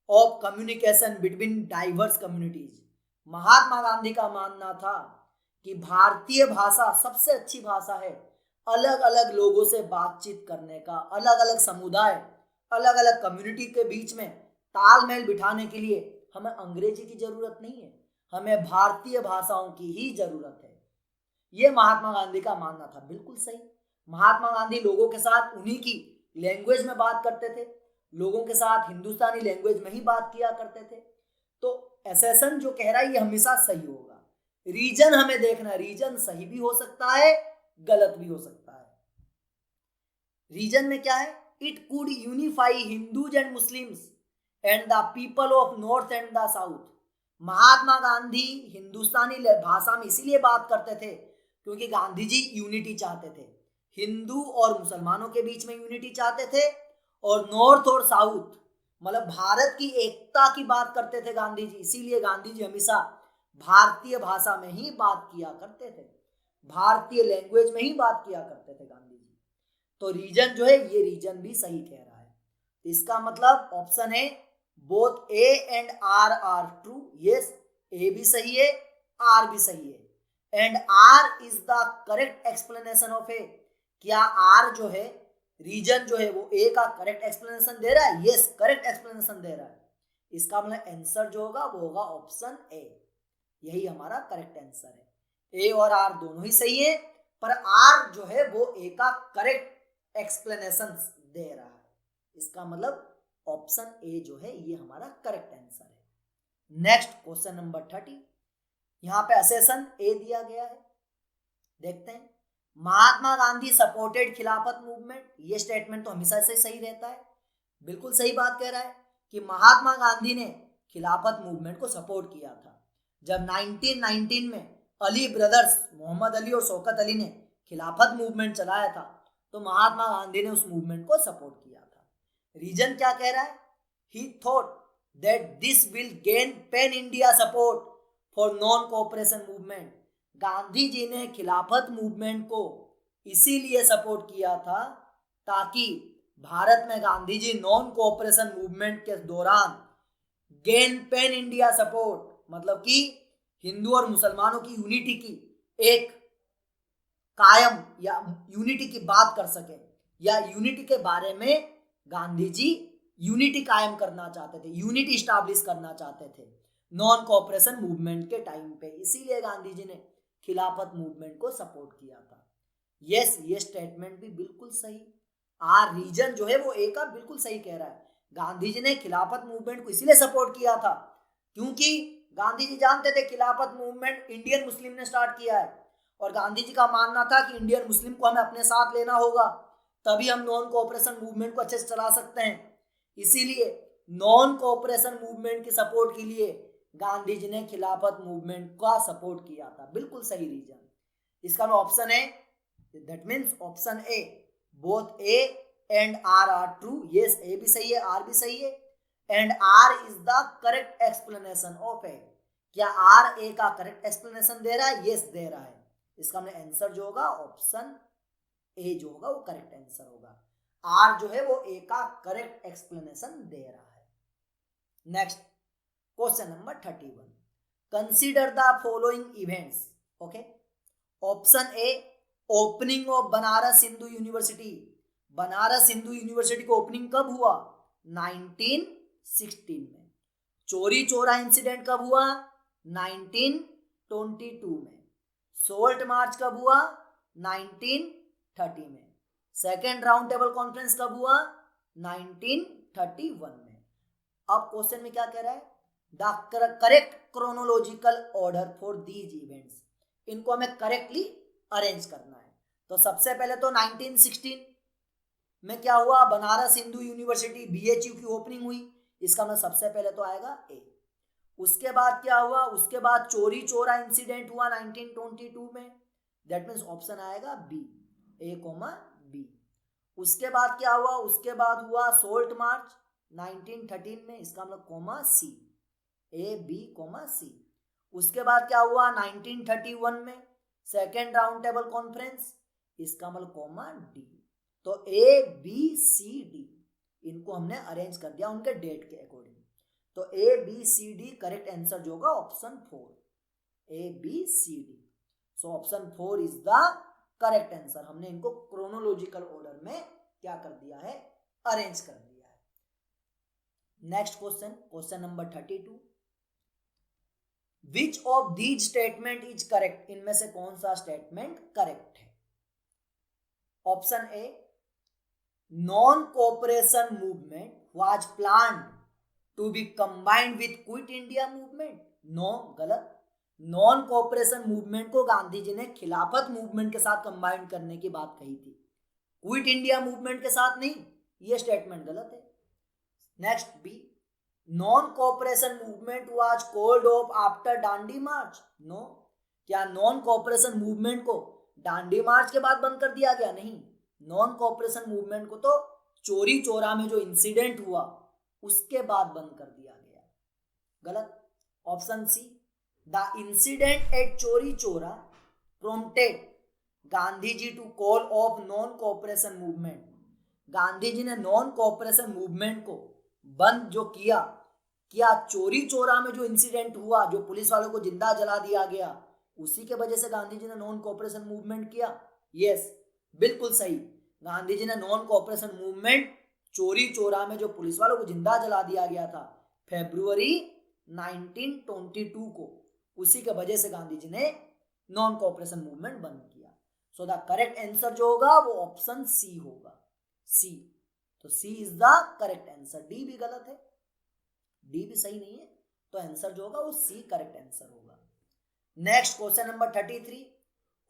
of communication between diverse communities. Mahatma Gandhi का मानना था कि भारतीय भाषा सबसे अच्छी भाषा है अलग अलग लोगों से बातचीत करने का, अलग अलग समुदाय, अलग अलग कम्युनिटी के बीच में तालमेल बिठाने के लिए हमें अंग्रेजी की जरूरत नहीं है, हमें भारतीय भाषाओं की ही जरूरत है। ये महात्मा गांधी का मानना था, बिल्कुल सही। महात्मा गांधी लोगों के साथ उन्हीं की लैंग्वेज में बात करते थे, लोगों के साथ हिंदुस्तानी लैंग्वेज में ही बात किया करते थे। तो एसेसन जो कह रहा है ये हमेशा सही होगा। रीजन हमें देखना है, रीजन सही भी हो सकता है, गलत भी हो सकता है। रीजन में क्या है? It could unify Hindus and Muslims and the people of north and the south. Mahatma Gandhi Hindustani भाषा में इसीलिए बात करते थे क्योंकि गांधी जी यूनिटी चाहते थे, हिंदू और मुसलमानों के बीच में यूनिटी चाहते थे, और नॉर्थ और साउथ मतलब भारत की एकता की बात करते थे गांधी जी। इसीलिए गांधी जी हमेशा भारतीय भाषा में ही बात किया करते थे, भारतीय लैंग्वेज में ही बात किया करते थे गांधी जी। तो रीजन जो है ये रीजन भी सही कह रहा है। तो इसका मतलब ऑप्शन है both A and R true. Yes, A भी सही है, आर भी सही है, and R is the correct explanation of A. क्या आर जो है, रीजन जो है वो ए का करेक्ट एक्सप्लेनेशन दे रहा है? यस, करेक्ट एक्सप्लेनेशन दे रहा है। इसका मतलब आंसर जो होगा वो होगा ऑप्शन ए, यही हमारा करेक्ट आंसर है। ए और आर दोनों ही सही है, पर आर जो है वो ए का करेक्ट एक्सप्लेनेशन दे रहा है। इसका मतलब ऑप्शन ए जो है ये हमारा करेक्ट आंसर है। नेक्स्ट क्वेश्चन नंबर 30, यहाँ पे असेसन ए दिया गया है, देखते हैं। महात्मा गांधी सपोर्टेड खिलाफत मूवमेंट, ये स्टेटमेंट तो हमेशा से सही रहता है, बिल्कुल सही बात कह रहा है कि महात्मा गांधी ने खिलाफत मूवमेंट को सपोर्ट किया था। जब 1919 में अली ब्रदर्स मोहम्मद अली और शौकत अली ने खिलाफत मूवमेंट चलाया था तो महात्मा गांधी ने उस मूवमेंट को सपोर्ट किया था। रीजन क्या कह रहा है? He thought that this will gain pan India support for non cooperation movement. Gandhi ji ने खिलाफत मूवमेंट को इसीलिए सपोर्ट किया था ताकि भारत में गांधी जी नॉन कोऑपरेशन मूवमेंट के दौरान गेन पैन इंडिया सपोर्ट, मतलब कि हिंदू और मुसलमानों की यूनिटी की एक कायम या यूनिटी की बात कर सके, या यूनिटी के बारे में गांधी जी यूनिटी कायम करना चाहते थे, यूनिटी स्टैब्लिश करना चाहते थे नॉन कोऑपरेशन मूवमेंट के टाइम पे। इसीलिए गांधी जी ने खिलाफत मूवमेंट को सपोर्ट किया था। यस, ये स्टेटमेंट भी बिल्कुल सही। आर रीजन जो है वो ए का बिल्कुल सही कह रहा है। गांधी जी ने खिलाफत मूवमेंट को इसीलिए सपोर्ट किया था क्योंकि गांधी जी जानते थे खिलाफत मूवमेंट इंडियन मुस्लिम ने स्टार्ट किया है और गांधी जी का मानना था कि इंडियन मुस्लिम को हमें अपने साथ लेना होगा, तभी हम नॉन कोऑपरेशन मूवमेंट को अच्छे से चला सकते हैं। इसीलिए नॉन कोऑपरेशन मूवमेंट की सपोर्ट के लिए गांधी जी ने खिलाफत मूवमेंट का सपोर्ट किया था। बिल्कुल सही रीजन। इसका ऑप्शन है, that means option A, both A and R are true. Yes, A भी सही है, आर भी सही है, and R is the correct explanation of A. क्या आर ए का करेक्ट एक्सप्लेनेशन दे रहा है? यस, दे रहा है। इसका आंसर जो होगा ऑप्शन ए जो होगा वो करेक्ट आंसर होगा। आर जो है वो ए का करेक्ट एक्सप्लेनेशन दे रहा है। Next question number 31, consider the following events. Okay, option A, opening of Banaras Hindu university. Banaras Hindu university को ओपनिंग कब हुआ? 1916 में। चोरी चोरा इंसिडेंट कब हुआ? 1922 में। सोल्ट मार्च कब हुआ? 1930 में। सेकेंड राउंड टेबल कॉन्फ्रेंस कब हुआ? 1931 में। अब क्वेश्चन में क्या कह रहा है? The correct chronological order for these events. इनको हमें करेक्टली अरेंज करना है। तो सबसे पहले तो 1916 में क्या हुआ? बनारस हिंदू यूनिवर्सिटी BHU की ओपनिंग हुई। इसका मतलब सबसे पहले तो आएगा ए। उसके बाद क्या हुआ? उसके बाद चोरी चोरा इंसिडेंट हुआ 1922 में, दैट मीन्स ऑप्शन आएगा बी, ए कोमा बी। उसके बाद क्या हुआ? उसके बाद हुआ सोल्ट मार्च 1913 में, इसका मतलब comma C, A B comma C. उसके बाद क्या हुआ? 1931 में सेकेंड राउंड टेबल कॉन्फ्रेंस, इसका मतलब कोमा डी। तो ए बी सी डी इनको हमने अरेंज कर दिया उनके डेट के अकॉर्डिंग। तो A B C D correct answer जो होगा option 4, A B C D. So option 4 is the correct answer. हमने इनको क्रोनोलॉजिकल ऑर्डर में क्या कर दिया है? अरेंज कर दिया है। Next question, question number 32, which of these statement is correct. इनमें से कौन सा स्टेटमेंट करेक्ट है? Option A, non cooperation movement was planned to be combined with quit India movement. No, गलत। नॉन कोऑपरेशन मूवमेंट को गांधी जी ने खिलाफत मूवमेंट के साथ कंबाइंड करने की बात कही थी, क्विट इंडिया मूवमेंट के साथ नहीं। यह स्टेटमेंट गलत है। Next B, non cooperation movement was called off after Dandi march. No, क्या नॉन कोऑपरेशन मूवमेंट को दांडी मार्च के बाद बंद कर दिया गया? नहीं, नॉन कोऑपरेशन मूवमेंट को तो चोरी चोरा में जो इंसिडेंट हुआ उसके बाद बंद कर दिया गया। गलत। Option C, the incident at Chauri Chaura prompted Gandhi ji to call off non cooperation movement. Gandhi ji ने नॉन कोऑपरेशन मूवमेंट को बंद जो किया, क्या चोरी चोरा में जो इंसिडेंट हुआ, जो पुलिस वालों को जिंदा जला दिया गया, उसी के वजह से गांधी जी ने नॉन कोऑपरेशन मूवमेंट किया? यस, बिल्कुल सही। गांधी जी ने नॉन कोऑपरेशन मूवमेंट चोरी चोरा में जो पुलिस वालों को जिंदा जला दिया गया था फरवरी 1922 को, उसी के वजह से गांधी जी ने नॉन कोऑपरेशन मूवमेंट बंद किया। सो द करेक्ट आंसर जो होगा वो ऑप्शन सी होगा, सी। तो C is the correct answer. D भी गलत है, डी भी सही नहीं है, तो आंसर जो होगा वो सी करेक्ट आंसर होगा। Next question number 33,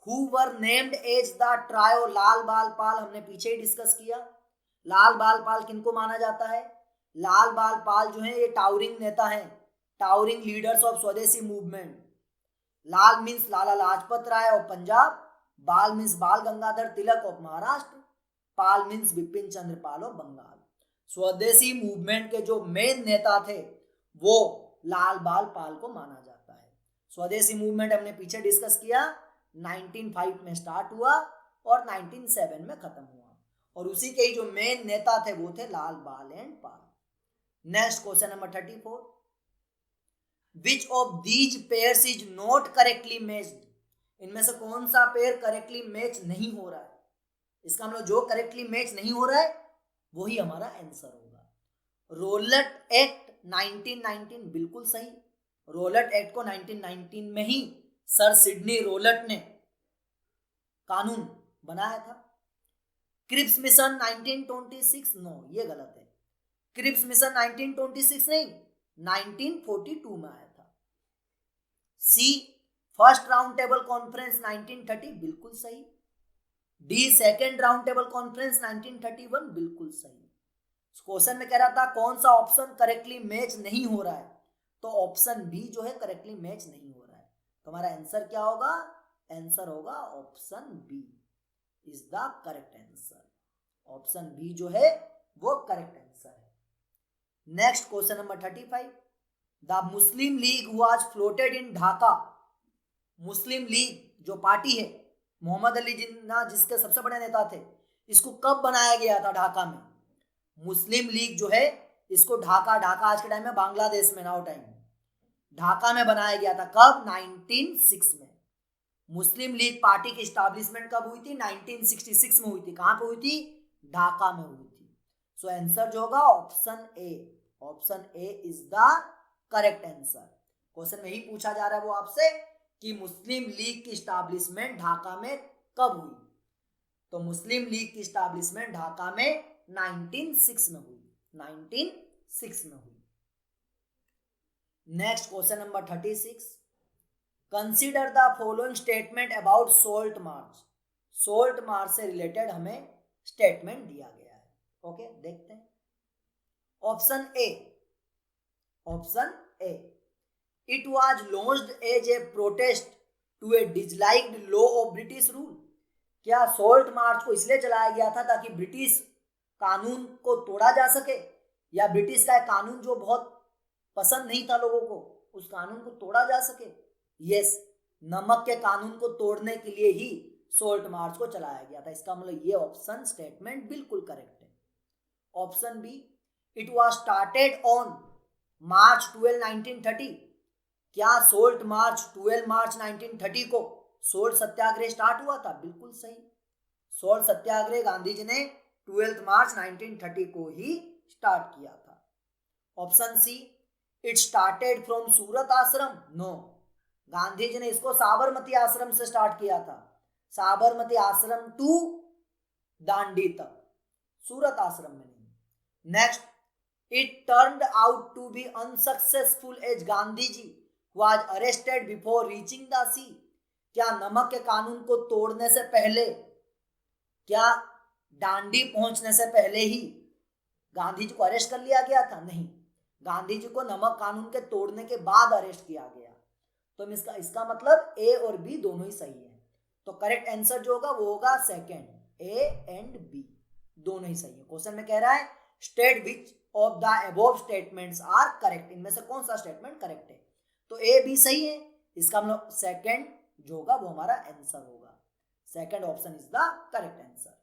who were named as the trio. Lal Bal Pal हमने पीछे ही डिस्कस किया। लाल बाल पाल किनको माना जाता है? लाल बाल पाल जो है ये टावरिंग नेता है, towering leaders of swadeshi movement. Lal means Lala Lajpat Rai of Punjab, Bal means Bal Gangadhar Tilak of Maharashtra, Pal means Bipin Chandra Pal of Bengal. Swadeshi movement के जो मेन नेता थे वो लाल बाल पाल को माना जाता है। स्वदेशी मूवमेंट हमने पीछे डिस्कस किया, 1905 में स्टार्ट हुआ और 1907 में खत्म हुआ, और उसी के ही जो मेन नेता थे वो थे Lal Bal and Pal. Next question number 34, which of these pairs is not correctly matched. इनमें से कौन सा पेयर करेक्टली मैच नहीं हो रहा है? इसका मतलब जो करेक्टली मैच नहीं हो रहा है वही हमारा आंसर होगा। रोलेट एक्ट 1919 बिल्कुल सही। रोलेट एक्ट को 1919 में ही सर सिडनी रोलेट ने कानून बनाया था। क्रिप्स मिशन 1926, नो ये गलत है। क्रिप्स मिशन 1926 नहीं, 1942 में आया था। सी फर्स्ट राउंड टेबल कॉन्फ्रेंस 1930 बिल्कुल सही। D second round table conference 1931 बिल्कुल सही। क्वेश्चन में कह रहा था कौन सा ऑप्शन करेक्टली मैच नहीं हो रहा है, तो ऑप्शन बी जो है करेक्टली मैच नहीं हो रहा है। तो हमारा आंसर क्या होगा? आंसर होगा option B is the correct answer. Option B जो है वो करेक्ट आंसर है। Next question number 35, the Muslim League was floated in Dhaka. Muslim League जो पार्टी है, मोहम्मद अली जिन्ना जिसके सबसे बड़े नेता थे, इसको कब बनाया गया था ढाका में? मुस्लिम लीग जो है इसको ढाका आज के टाइम में बांग्लादेश में, नाउ टाइम ढाका में बनाया गया था। कब? 1906 में। मुस्लिम लीग पार्टी की स्टैब्लिशमेंट कब हुई थी? 1966 में हुई थी। कहां पे हुई थी? ढाका में हुई थी। सो आंसर जो होगा option A, option A is the correct answer. Question में ही पूछा जा रहा है वो आपसे कि मुस्लिम लीग की स्टैब्लिशमेंट ढाका में कब हुई, तो मुस्लिम लीग की स्टैब्लिशमेंट ढाका में 1906 में हुई, 1906 में हुई। Next question number 36, consider the following statement about salt march. Salt march से रिलेटेड हमें स्टेटमेंट दिया गया है। ओके देखते हैं। Option A, option A, it was launched as a protest to a disliked law of British rule. क्या salt march को इसलिए चलाया गया था ताकि ब्रिटिश कानून को तोड़ा जा सके, या ब्रिटिश का कानून जो बहुत पसंद नहीं था लोगों को, उस कानून को तोड़ा जा सके? यस, नमक के कानून को तोड़ने के लिए ही सोल्ट मार्च को चलाया गया था। इसका मतलब ये ऑप्शन स्टेटमेंट बिल्कुल करेक्ट है। Option B, it was started on March 12, 1930। क्या सोल्ट मार्च 12 मार्च 1930 को सोल्ट सत्याग्रह स्टार्ट हुआ था? बिल्कुल सही। सोल्ट सत्याग्रह गांधी जी ने 12 मार्च 1930 को ही स्टार्ट किया था। Option C, it started from Surat ashram, no, Gandhi ji ने इसको साबरमती आश्रम से स्टार्ट किया था। साबरमती आश्रम टू दांडी तक, सूरत आश्रम में नहीं। Next, it turned out to be unsuccessful as Gandhi ji was arrested before reaching the sea. क्या नमक के कानून को तोड़ने से पहले, क्या दांडी पहुंचने से पहले ही गांधी जी को अरेस्ट कर लिया गया था? नहीं, गांधी जी को नमक कानून के तोड़ने के बाद अरेस्ट किया गया। तो इसका मतलब ए और बी दोनों ही सही है। तो करेक्ट आंसर जो होगा वो होगा सेकंड, ए एंड बी दोनों ही सही है। क्वेश्चन में कह रहा है state which of the above statements are correct. इनमें से कौन सा स्टेटमेंट करेक्ट है? तो ए बी सही है, इसका मतलब सेकंड जो होगा वो हमारा आंसर होगा। Second option is the correct answer.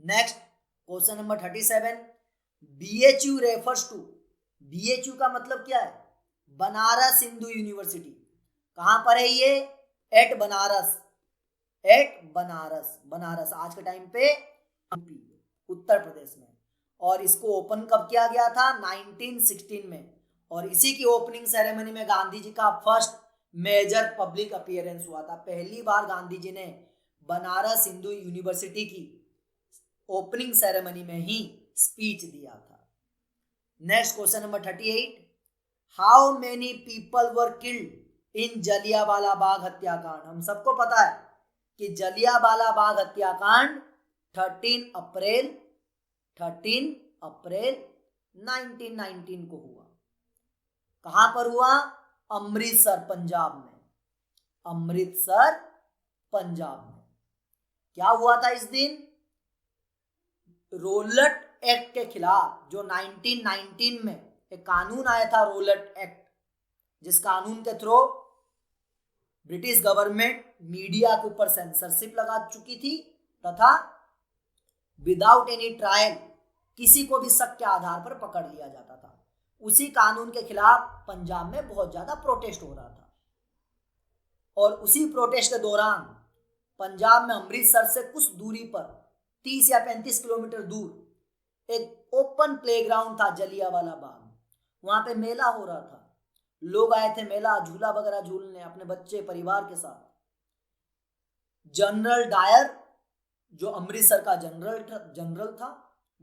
Next question number 37, BHU refers to. BHU का मतलब क्या है? बनारस हिंदू यूनिवर्सिटी। कहां पर है ये? एट बनारस, एट बनारस, बनारस आज के टाइम पे उत्तर प्रदेश में। और इसको ओपन कब किया गया था? 1916 में। और इसी की ओपनिंग सेरेमनी में गांधी जी का फर्स्ट मेजर पब्लिक अपीयरेंस हुआ था। पहली बार गांधी जी ने बनारस हिंदू यूनिवर्सिटी की ओपनिंग सेरेमनी में ही स्पीच दिया था। Next question number 38, how many people were killed in Jallianwala Bagh हत्याकांड। हम सबको पता है कि जलियांवाला बाग हत्याकांड 13 अप्रैल 1919 को हुआ। कहां पर हुआ? अमृतसर, पंजाब में। अमृतसर, पंजाब में। क्या हुआ था इस दिन? रोलट एक्ट के खिलाफ, जो 1919 में एक कानून आया था, रोलट एक्ट, जिस कानून के थ्रू ब्रिटिश गवर्नमेंट मीडिया के ऊपर सेंसरशिप लगा चुकी थी तथा विदाउट एनी ट्रायल किसी को भी शक के आधार पर पकड़ लिया जाता था। उसी कानून के खिलाफ पंजाब में बहुत ज्यादा प्रोटेस्ट हो रहा था और उसी प्रोटेस्ट के दौरान पंजाब में अमृतसर से कुछ दूरी पर 30 या 35 किलोमीटर दूर एक ओपन प्लेग्राउंड था, जलियांवाला बाग। वहां पे मेला हो रहा था, लोग आए थे मेला झूला वगैरह झूलने अपने बच्चे परिवार के साथ। जनरल डायर, जो अमृतसर का जनरल था,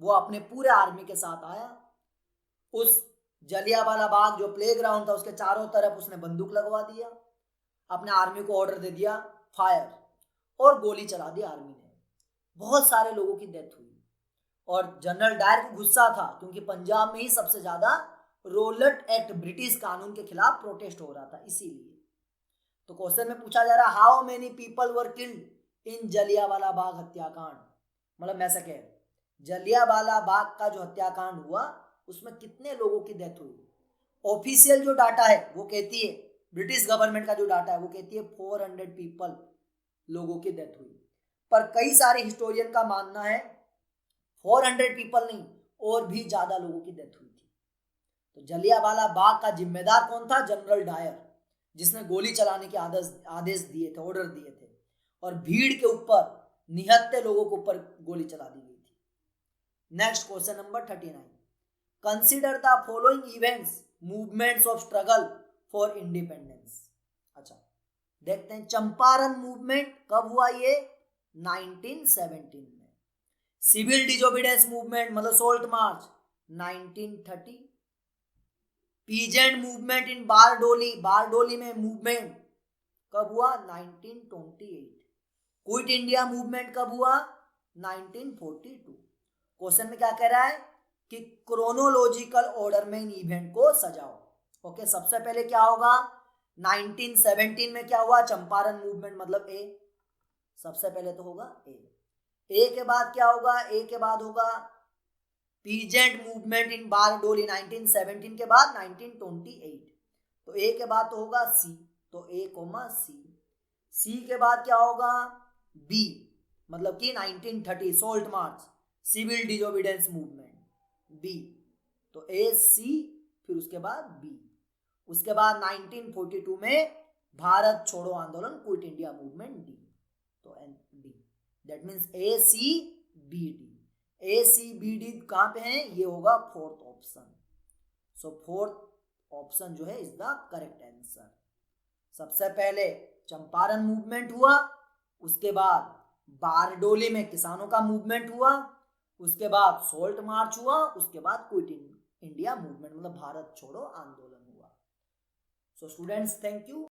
वो अपने पूरे आर्मी के साथ आया। उस जलियांवाला बाग जो प्लेग्राउंड था उसके चारों तरफ उसने बंदूक लगवा दिया, अपने आर्मी को ऑर्डर दे दिया फायर, और गोली चला दी आर्मी ने। बहुत सारे लोगों की डेथ हुई और जनरल डायर को गुस्सा था क्योंकि पंजाब में ही सबसे ज्यादा रोलट एक्ट ब्रिटिश कानून के खिलाफ प्रोटेस्ट हो रहा था, इसीलिए। तो क्वेश्चन में पूछा जा रहा है how many people were killed in Jallianwala Bagh हत्याकांड। मतलब मैं सके जलियांवाला बाग का जो हत्याकांड हुआ उसमें कितने लोगों की डेथ हुई। ऑफिशियल जो डाटा है वो कहती है, ब्रिटिश गवर्नमेंट का जो डाटा है वो कहती है 400 पीपल लोगों की डेथ हुई, पर कई सारे हिस्टोरियन का मानना है 400 पीपल नहीं और भी ज्यादा लोगों की डेथ हुई थी। तो जलियांवाला बाग का जिम्मेदार कौन था? जनरल डायर, जिसने गोली चलाने के आदेश दिए थे, ऑर्डर दिए थे, और भीड़ के ऊपर निहत्थे लोगों के ऊपर गोली चला दी गई थी। Next question number 39, consider the following events movements of struggle for independence. अच्छा देखते हैं, चंपारण मूवमेंट कब हुआ? ये 1917 में। सिविल डिसोबीडियंस मूवमेंट मतलब salt March 1930। Peasant movement in Bardoli, Bardoli में मूवमेंट कब हुआ? 1928। क्विट इंडिया मूवमेंट कब हुआ? 1942। क्वेश्चन में क्या कह रहा है कि क्रोनोलॉजिकल ऑर्डर में इन इवेंट को सजाओ। ओके, सबसे पहले क्या होगा? 1917 में क्या हुआ? चंपारण मूवमेंट मतलब ए, सबसे पहले तो होगा ए के बाद क्या होगा? ए के बाद होगा पीजेंट मूवमेंट इन बारडोली 1917 के बाद 1928। तो ए के बाद तो होगा सी, तो ए कोमा सी। सी के बाद क्या होगा? बी, मतलब कि 1930 सोल्ट मार्च सिविल डिसोबीडियंस मूवमेंट, बी। तो ए सी, फिर उसके बाद बी। उसके बाद 1942 में भारत छोड़ो आंदोलन, क्विट इंडिया मूवमेंट, डी। तो D, that means A C B D. A C B D कहां पे है? ये होगा fourth option. So fourth option जो है इज द करेक्ट आंसर। सबसे पहले चंपारण मूवमेंट हुआ, उसके बाद बारडोली में किसानों का मूवमेंट हुआ, उसके बाद सोल्ट मार्च हुआ, उसके बाद क्विट इंडिया मूवमेंट मतलब भारत छोड़ो आंदोलन हुआ। So students, thank you.